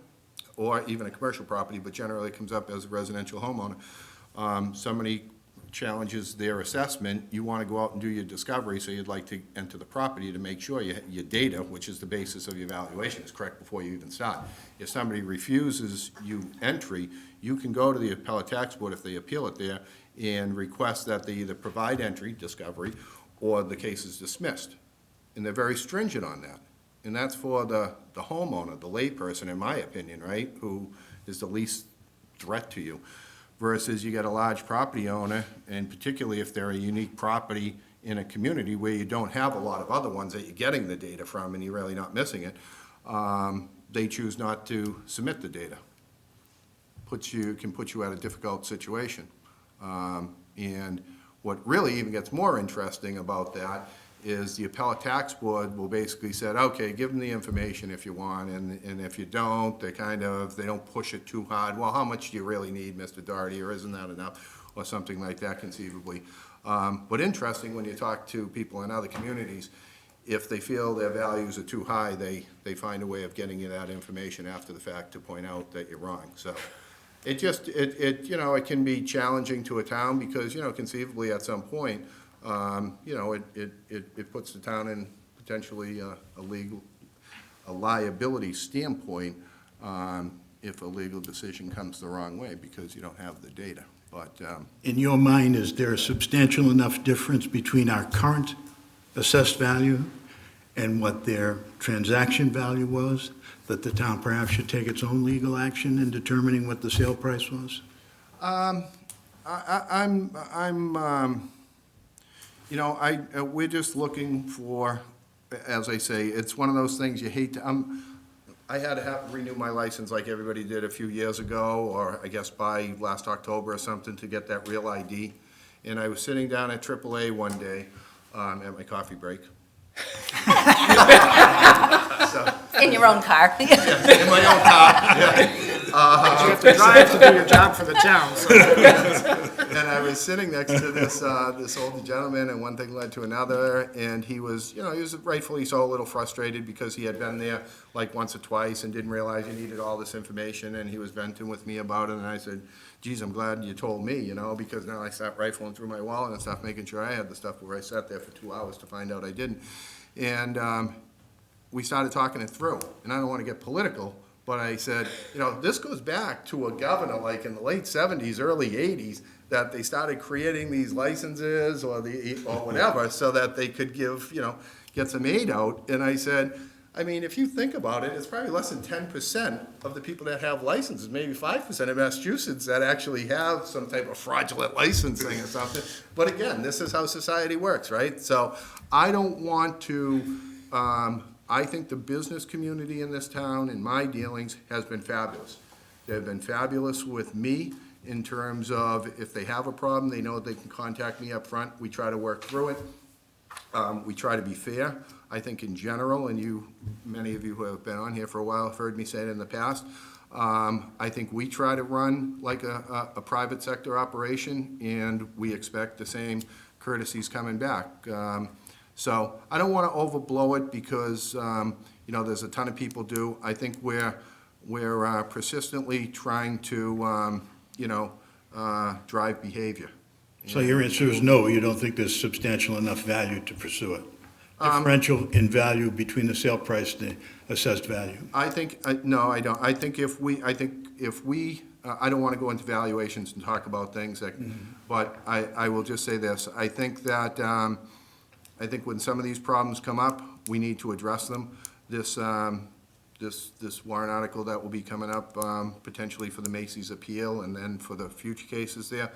or even a commercial property, but generally it comes up as a residential homeowner, somebody challenges their assessment, you want to go out and do your discovery, so you'd like to enter the property to make sure your data, which is the basis of your valuation, is correct before you even start. If somebody refuses you entry, you can go to the appellate tax board, if they appeal it there, and request that they either provide entry, discovery, or the case is dismissed. And they're very stringent on that. And that's for the homeowner, the layperson, in my opinion, right, who is the least threat to you. Versus you get a large property owner, and particularly if they're a unique property in a community where you don't have a lot of other ones that you're getting the data from and you're really not missing it, they choose not to submit the data. Can put you at a difficult situation. And what really even gets more interesting about that is the appellate tax board will basically say, okay, give them the information if you want, and if you don't, they don't push it too hard. Well, how much do you really need, Mr. Doherty, or isn't that enough, or something like that conceivably. But interesting, when you talk to people in other communities, if they feel their values are too high, they find a way of getting you that information after the fact to point out that you're wrong. So it can be challenging to a town because, conceivably at some point, it puts the town in potentially a liability standpoint if a legal decision comes the wrong way because you don't have the data. But in your mind, is there a substantial enough difference between our current assessed value and what their transaction value was, that the town perhaps should take its own legal action in determining what the sale price was? We're just looking for, as I say, it's one of those things you hate to, I had to renew my license like everybody did a few years ago, or I guess by last October or something, to get that real ID. And I was sitting down at AAA one day at my coffee break. In your own car. In my own car, yeah. You have to drive to do your job for the town, so. And I was sitting next to this older gentleman, and one thing led to another, and he was rightfully so a little frustrated because he had been there like once or twice and didn't realize he needed all this information, and he was venting with me about it, and I said, geez, I'm glad you told me, because now I sat rifling through my wallet and stuff, making sure I had the stuff where I sat there for 2 hours to find out I didn't. And we started talking it through, and I don't want to get political, but I said, this goes back to a governor like in the late 70s, early 80s, that they started creating these licenses or whatever so that they could get some aid out. And I said, if you think about it, it's probably less than 10% of the people that have licenses, maybe 5% in Massachusetts that actually have some type of fraudulent licensing or something. But again, this is how society works, right? So I don't want to, I think the business community in this town, in my dealings, has been fabulous. They've been fabulous with me in terms of if they have a problem, they know they can contact me up front. We try to work through it. We try to be fair. I think in general, and many of you who have been on here for a while have heard me say it in the past, I think we try to run like a private sector operation, and we expect the same courtesies coming back. So I don't want to overblow it because, there's a ton of people do. I think we're persistently trying to, drive behavior. So your answer is no, you don't think there's substantial enough value to pursue it? Differential in value between the sale price and the assessed value? No, I don't. I think if we, I don't want to go into valuations and talk about things, but I will just say this. I think that, when some of these problems come up, we need to address them. This warrant article that will be coming up, potentially for the Macy's appeal and then for the future cases there,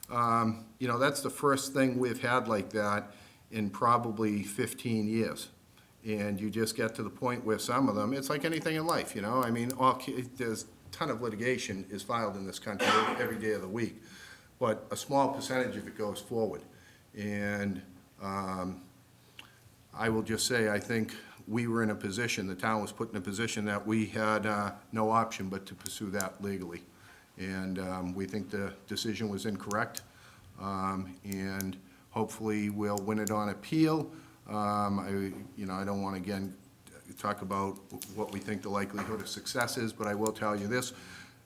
that's the first thing we've had like that in probably 15 years. And you just get to the point where some of them, it's like anything in life, there's a ton of litigation is filed in this country every day of the week, but a small percentage of it goes forward. And I will just say, I think we were in a position, the town was put in a position that we had no option but to pursue that legally. And we think the decision was incorrect. And Hopefully, we'll win it on appeal. I don't want to, again, talk about what we think the likelihood of success is, but I will tell you this.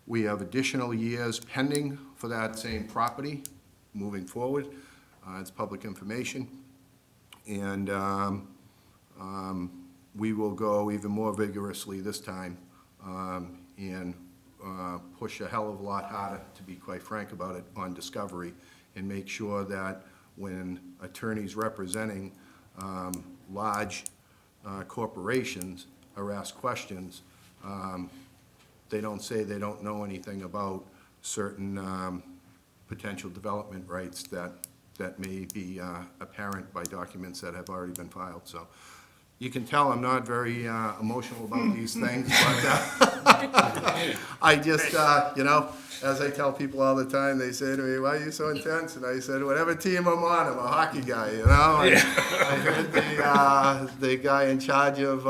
We have additional years pending for that same property moving forward. It's public information. And we will go even more vigorously this time and push a hell of a lot harder, to be quite frank about it, on discovery, and make sure that when attorneys representing large corporations are asked questions, they don't say they don't know anything about certain potential development rights that may be apparent by documents that have already been filed. So you can tell I'm not very emotional about these things, but I just, as I tell people all the time, they say to me, "Why are you so intense?" And I said, "Whatever team I'm on, I'm a hockey guy, you know?" I heard the guy in charge of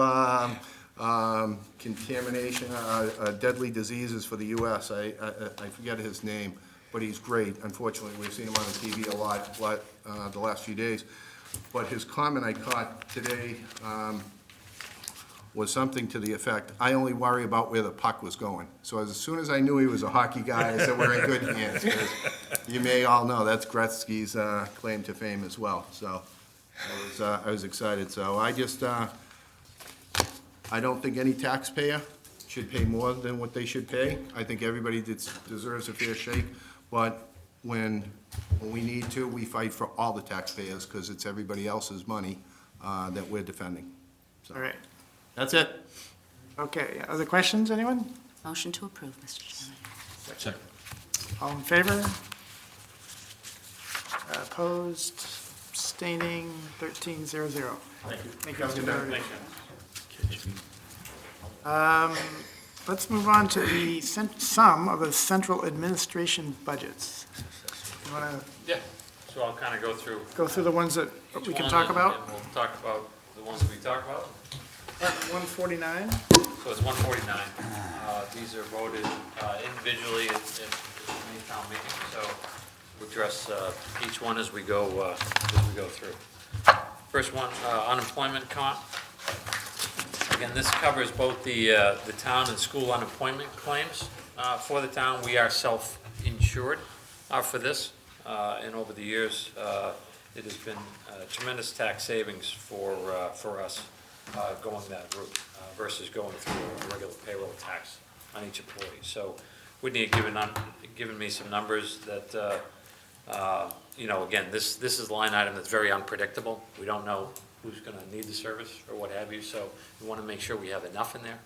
contamination, deadly diseases for the U.S., I forget his name, but he's great. Unfortunately, we've seen him on the TV a lot the last few days. But his comment I caught today was something to the effect, "I only worry about where the puck was going." So as soon as I knew he was a hockey guy, I said, we're in good hands. 'Cause you may all know, that's Gretzky's claim to fame as well. So I was excited. So I just, I don't think any taxpayer should pay more than what they should pay. I think everybody deserves a fair shake. But when we need to, we fight for all the taxpayers, because it's everybody else's money that we're defending. So, All right. that's it. Okay, other questions, anyone? Motion to approve, Mr. Chairman. Second. All in favor? Opposed, abstaining, 13-0-0. Thank you. Thank you, Mr. Doherty. Let's move on to the sum of the central administration budgets. You want to Yeah, so I'll kind of go through. go through the ones that we each can one, talk and- about? And we'll talk about the ones that we talk about. 149? So it's 149. These are voted individually at any town meeting, so we'll address each one as we go through. First one, unemployment comp. Again, this covers both the town and school unemployment claims for the town. We are self-insured for this, and over the years, it has been tremendous tax savings for us going that route versus going through a regular payroll tax on each employee. So Whitney had given me some numbers that, again, this is a line item that's very unpredictable. We don't know who's going to need the service or what have you, so we want to make sure we have enough in there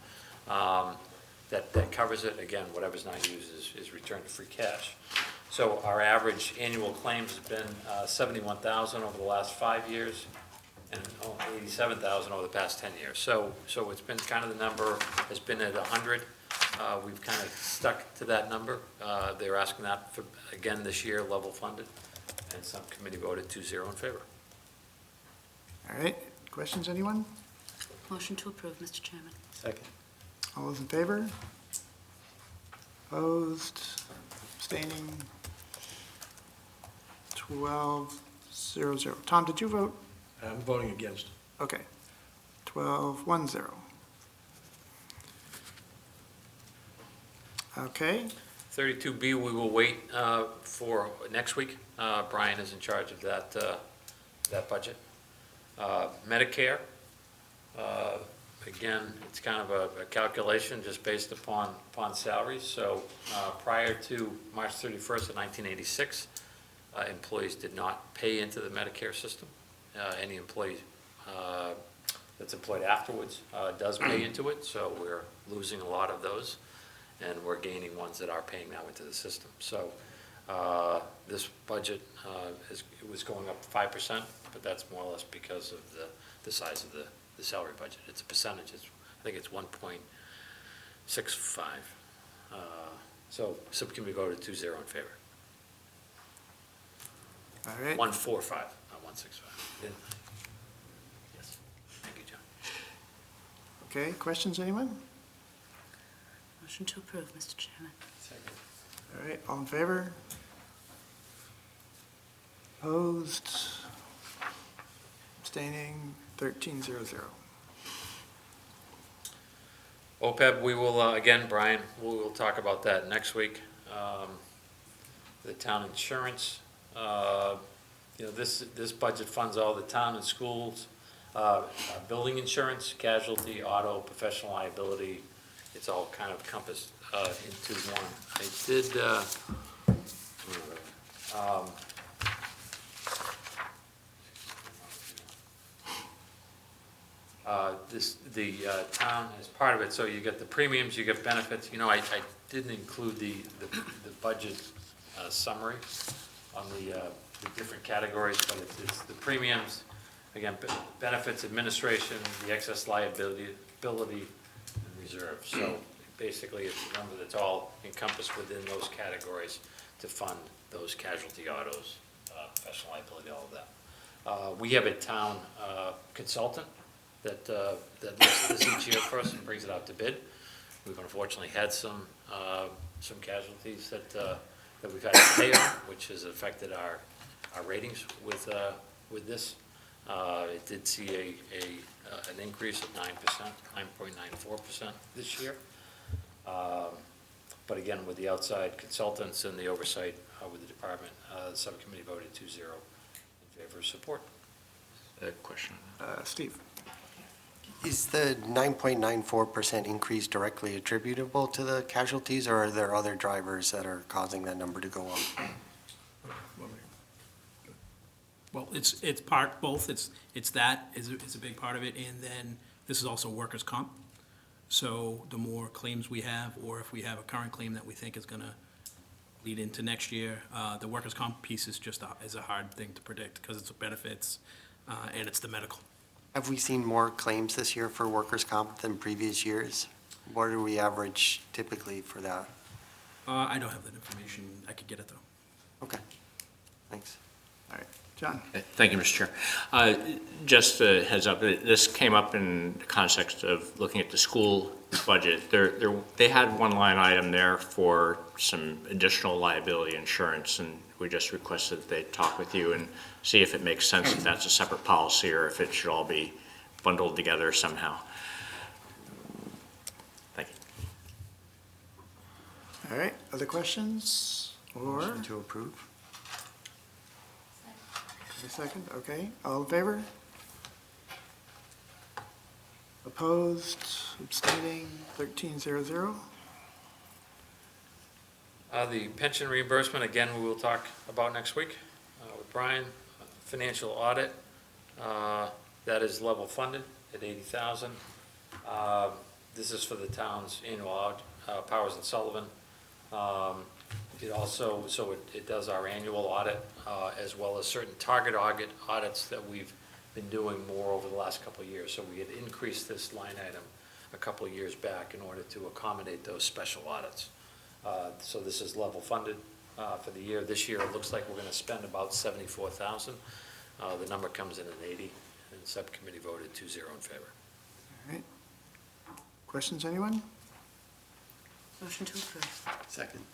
that covers it. Again, whatever's not used is returned to free cash. So our average annual claims has been 71,000 over the last 5 years, and 87,000 over the past 10 years. So it's been kind of, the number has been at 100. We've kind of stuck to that number. They're asking that for, again, this year, level funded, and some committee voted 2-0 in favor. All right, questions, anyone? Motion to approve, Mr. Chairman. Second. All those in favor? Opposed, abstaining, 12-0-0. Tom, did you vote? I'm voting against. Okay, 12-1-0. Okay, 32B, we will wait for next week. Brian is in charge of that budget. Medicare, again, it's kind of a calculation just based upon salaries. So prior to March 31st of 1986, employees did not pay into the Medicare system. Any employee that's employed afterwards does pay into it, so we're losing a lot of those, and we're gaining ones that are paying now into the system. So this budget was going up 5%, but that's more or less because of the size of the salary budget. It's a percentage. I think it's 1.65. So subcommittee voted 2-0 in favor. all right. 145, not 165. Yes. Thank you, John. Okay, questions, anyone? Motion to approve, Mr. Chairman. All right, all in favor? Opposed, abstaining, 1300. OPEB, we will, again, Brian, we will talk about that next week. The town insurance, this budget funds all the town and schools, building insurance, casualty, auto, professional liability. It's all kind of compassed into one. I did, the town is part of it, so you get the premiums, you get benefits. I didn't include the budget summary on the different categories, but it's the premiums, again, benefits, administration, the excess liability, and reserve. So basically, it's a number that's all encompassed within those categories to fund those casualty autos, professional liability, all of that. We have a town consultant that looks at this each year for us and brings it out to bid. We've unfortunately had some casualties that we've had to pay on, which has affected our ratings with this. It did see an increase of 9%, 9.94% this year. But again, with the outside consultants and the oversight with the department, the subcommittee voted 2-0 in favor of support. Question. Steve? Is the 9.94% increase directly attributable to the casualties, or are there other drivers that are causing that number to go up? Well, it's part, both, it's that is a big part of it, and then this is also workers' comp. So the more claims we have, or if we have a current claim that we think is gonna lead into next year, the workers' comp piece is just is a hard thing to predict, because it's benefits, and it's the medical. Have we seen more claims this year for workers' comp than previous years? What do we average typically for that? I don't have that information, I could get it though. Okay, thanks. All right, John? Thank you, Mr. Chair. Just a heads up, this came up in the context of looking at the school budget. They had one line item there for some additional liability insurance, and we just requested that they talk with you and see if it makes sense if that's a separate policy or if it should all be bundled together somehow. Thank you. All right, other questions? Or Motion to approve? a second? Okay, all in favor? Opposed, abstaining, 1300. The pension reimbursement, again, we will talk about next week with Brian. Financial audit, that is level funded at $80,000. This is for the town's annual audit, Powers and Sullivan. It also, so it does our annual audit, as well as certain target audits that we've been doing more over the last couple of years. So we had increased this line item a couple of years back in order to accommodate those special audits. So this is level funded for the year. This year, it looks like we're gonna spend about $74,000. The number comes in at 80, and the subcommittee voted 2-0 in favor. All right. Questions, anyone? Motion to approve. Second.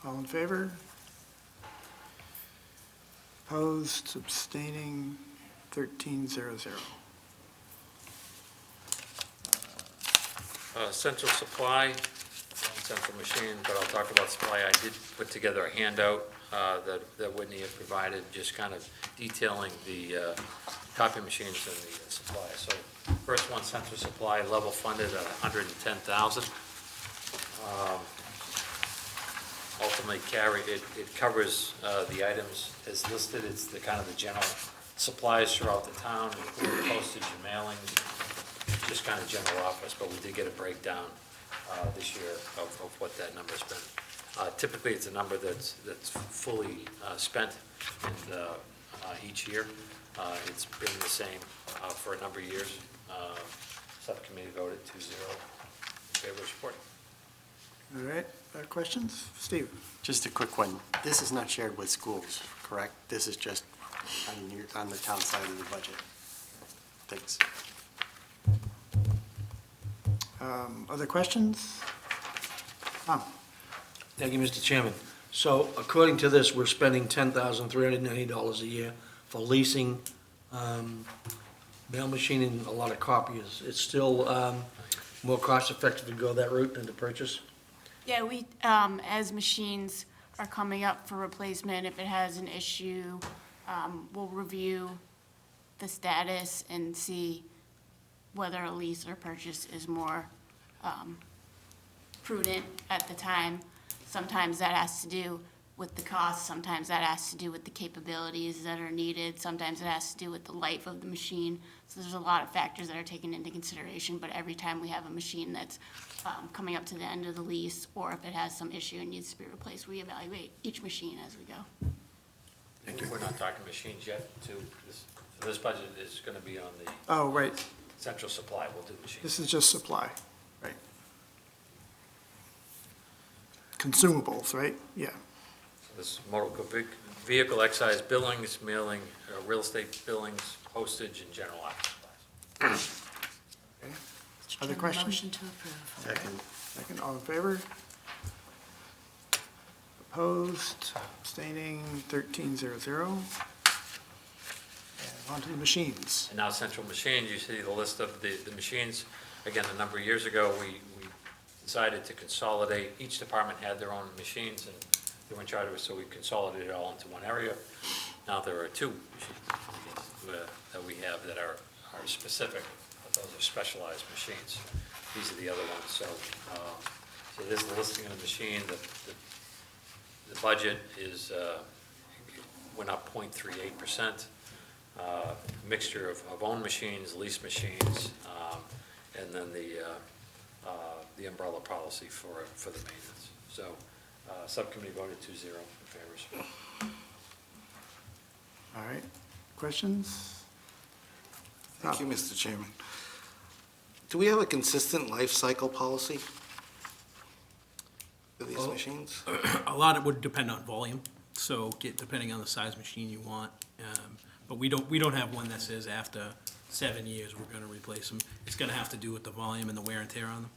All in favor? Opposed, abstaining, 1300. Central supply, central machine, but I'll talk about supply. I did put together a handout that Whitney had provided, just kind of detailing the copy machines and the supply. So first one, central supply, level funded at $110,000. Ultimately it covers the items as listed. It's the kind of the general supplies throughout the town, including postage and mailings, just kind of general office, but we did get a breakdown this year of what that number's been. Typically, it's a number that's fully spent and each year. It's been the same for a number of years. Subcommittee voted 2-0 in favor of support. All right, questions? Steve? Just a quick one. This is not shared with schools, correct? This is just on the town side of the budget. Thanks. Other questions? Tom? Thank you, Mr. Chairman. So according to this, we're spending $10,390 a year for leasing Mail machining a lot of copiers. It's still more cost-effective to go that route than to purchase? Yeah, we, as machines are coming up for replacement, if it has an issue, we'll review the status and see whether a lease or purchase is more prudent at the time. Sometimes that has to do with the cost, sometimes that has to do with the capabilities that are needed, sometimes it has to do with the life of the machine. So there's a lot of factors that are taken into consideration, but every time we have a machine that's coming up to the end of the lease, or if it has some issue and needs to be replaced, we evaluate each machine as we go. We're not talking machines yet, too. This budget is gonna be on the Oh, right. central supply, we'll do machines. This is just supply, right? Consumables, right? Yeah. This motor vehicle excise billings, mailing, real estate billings, postage, and general office supplies. Okay. Mr. Other Chairman, questions? motion to approve. Second, all in favor? Opposed, abstaining, 1300. And on to the machines. And now central machines, you see the list of the machines. Again, a number of years ago, we decided to consolidate. Each department had their own machines, and they were in charge of it, so we consolidated it all into one area. Now there are two machines that we have that are specific, but those are specialized machines. These are the other ones, so this is the listing of the machine. The budget is, went up 0.38%. Mixture of owned machines, leased machines, and then the umbrella policy for the maintenance. So, subcommittee voted 2-0 in favor. All right, questions? Thank you, Mr. Chairman. Do we have a consistent life cycle policy for these machines? A lot of it would depend on volume, so depending on the size machine you want. But we don't have one that says after 7 years, we're gonna replace them. It's gonna have to do with the volume and the wear and tear on them.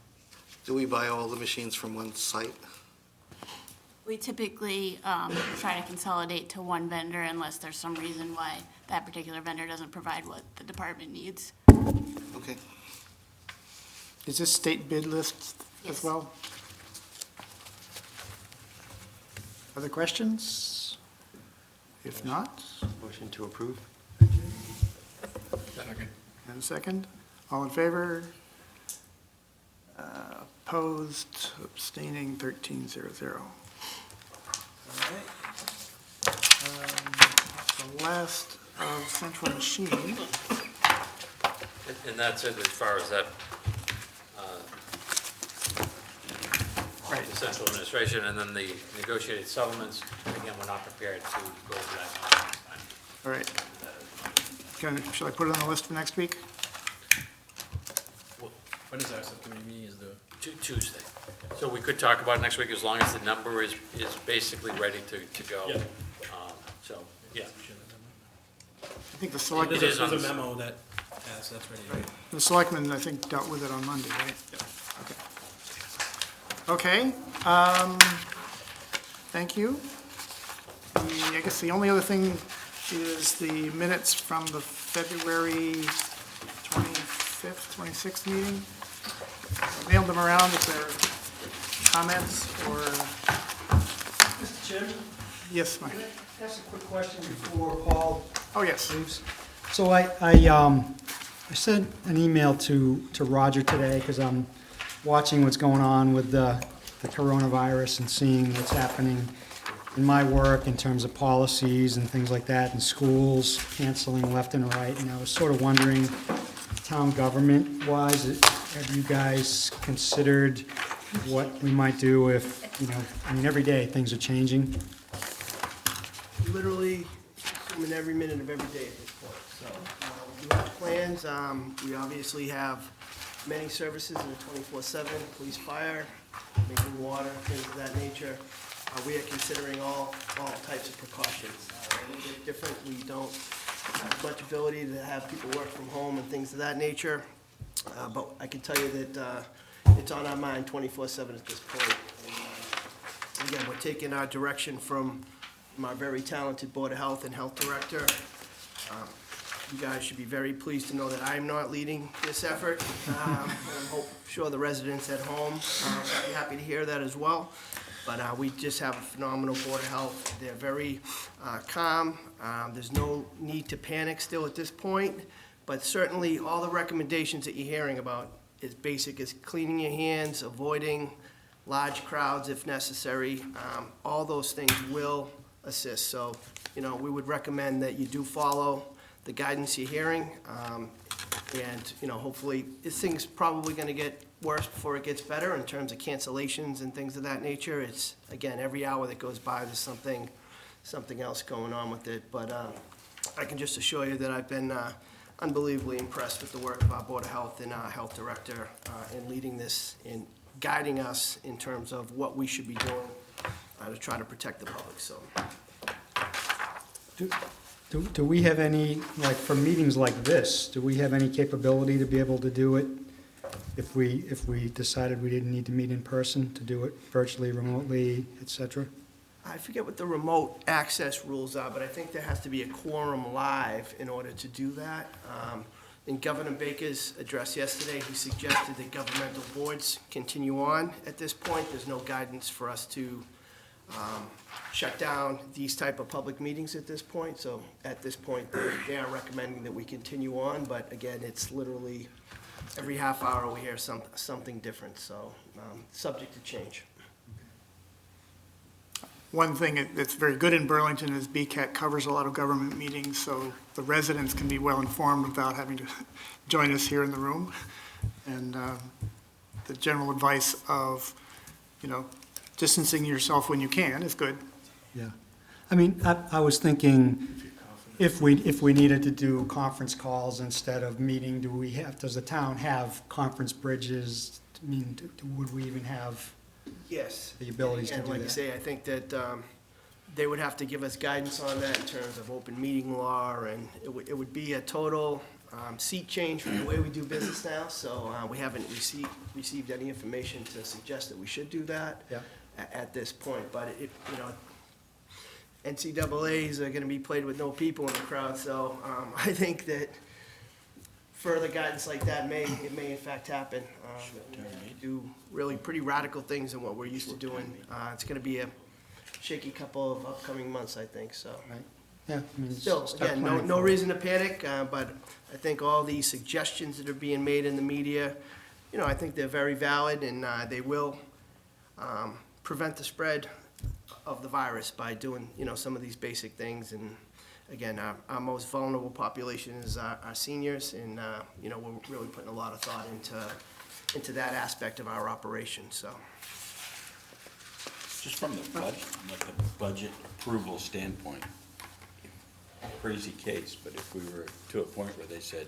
Do we buy all the machines from one site? We typically try to consolidate to one vendor unless there's some reason why that particular vendor doesn't provide what the department needs. Okay. Is this state bid list as Yes. well? Other questions? If not, Motion to approve? and a second. All in favor? Opposed, abstaining, 1300. All right. The last of central machine. And that's it as far as that, the central administration, and then the negotiated settlements. Again, we're not prepared to go over that next time. All right. Should I put it on the list for next week? When is our subcommittee meeting, is the? Tuesday. So we could talk about it next week as long as the number is basically ready to go. Yeah. So, yeah. I think the selectmen, It is on There's the- a memo that has, that's ready. the selectmen, I think, dealt with it on Monday, right? Okay. Thank you. I guess the only other thing is the minutes from the February 25th, 26th meeting. I mailed them around if there are comments or, Mr. Chairman, yes, Mike? can I ask a quick question before Paul Oh, yes. leaves? So I sent an email to Roger today because I'm watching what's going on with the coronavirus and seeing what's happening in my work in terms of policies and things like that, and schools canceling left and right. And I was sort of wondering, town government-wise, have you guys considered what we might do if, every day things are changing? Literally, in every minute of every day at this point. So, we do have plans. We obviously have many services in the 24/7, police, fire, making water, things of that nature. We are considering all types of precautions. A little bit different. We don't have much ability to have people work from home and things of that nature. But I can tell you that it's on our mind 24/7 at this point. And, again, we're taking our direction from our very talented Board of Health and Health Director. You guys should be very pleased to know that I'm not leading this effort. I'm sure the residents at home will be happy to hear that as well. But we just have a phenomenal Board of Health. They're very calm. There's no need to panic still at this point. But certainly, all the recommendations that you're hearing about is basic as cleaning your hands, avoiding large crowds if necessary. All those things will assist. So, you know, we would recommend that you do follow the guidance you're hearing. And, you know, hopefully, this thing's probably going to get worse before it gets better in terms of cancellations and things of that nature. It's, again, every hour that goes by, there's something else going on with it. But I can just assure you that I've been unbelievably impressed with the work of our Board of Health and our Health Director in leading this and guiding us in terms of what we should be doing to try to protect the public, so. Do we have any, like, for meetings like this, do we have any capability to be able to do it if we decided we didn't need to meet in person, to do it virtually, remotely, et cetera? I forget what the remote access rules are, but I think there has to be a quorum live in order to do that. In Governor Baker's address yesterday, he suggested that governmental boards continue on at this point. There's no guidance for us to shut down these type of public meetings at this point. So at this point, they are recommending that we continue on, but again, it's literally every half hour we hear something different, so subject to change. One thing that's very good in Burlington is BCAT covers a lot of government meetings, so the residents can be well informed without having to join us here in the room. And the general advice of, you know, distancing yourself when you can is good. Yeah. I mean, I was thinking, if we needed to do conference calls instead of meeting, does the town have conference bridges? I mean, would we even have Yes. the abilities to And do like I that? say, I think that they would have to give us guidance on that in terms of open meeting law, and it would be a total seat change from the way we do business now, so we haven't received any information to suggest that we should do that at this point, but it, you know, NCAAs are gonna be played with no people in the crowd, so I think that further guidance like that may in fact happen. Do really pretty radical things than what we're used to doing. It's gonna be a shaky couple of upcoming months, I think, so. Right. Yeah, I mean, Still, start again, planning no for it. reason to panic, but I think all these suggestions that are being made in the media, you know, I think they're very valid, and they will prevent the spread of the virus by doing, you know, some of these basic things. And again, our most vulnerable population is our seniors, and, you know, we're really putting a lot of thought into that aspect of our operation, so. Just from the budget, like the budget approval standpoint, crazy case, but if we were to a point where they said,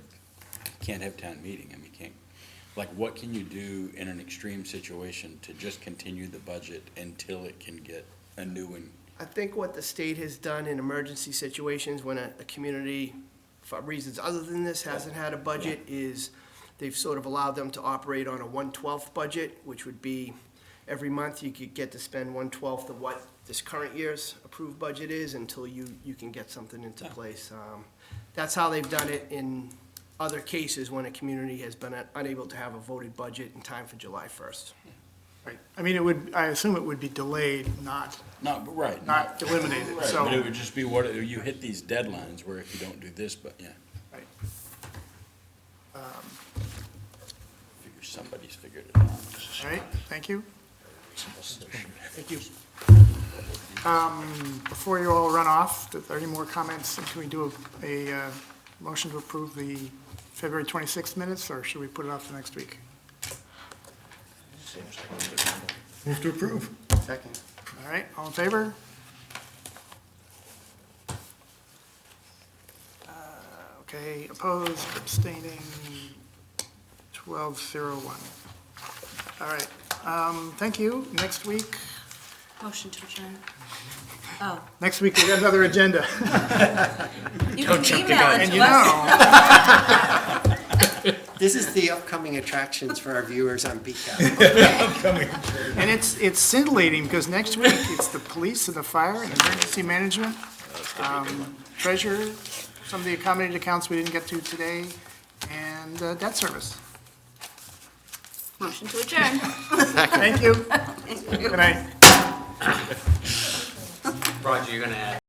can't have town meeting, and we can't, like, what can you do in an extreme situation to just continue the budget until it can get a new one? I think what the state has done in emergency situations when a community, for reasons other than this, hasn't had a budget, is they've sort of allowed them to operate on a 1/12 budget, which would be every month you could get to spend 1/12 of what this current year's approved budget is until you can get something into place. That's how they've done it in other cases when a community has been unable to have a voted budget in time for July 1st. Right. I mean, I assume it would be delayed, not Right. not eliminated, Right, so. but it would just be what, you hit these deadlines where if you don't do this, but, yeah. Right. Figure somebody's figured it out. All right, thank you. Thank you. Before you all run off, are there any more comments? Can we do a motion to approve the February 26th minutes, or should we put it off to next week? Move to approve. Second. All right, all in favor? Okay, opposed, abstaining, 1201. All right, thank you. Next week, Motion to adjourn. Oh, next week we got another agenda. you can email it And to you us. know, This is the upcoming attractions for our viewers on BCAT. and it's scintillating because next week it's the police and the fire and emergency management, treasurer, some of the accommodated accounts we didn't get to today, and debt service. Motion to adjourn. Thank you. Good night. Roger, you're gonna add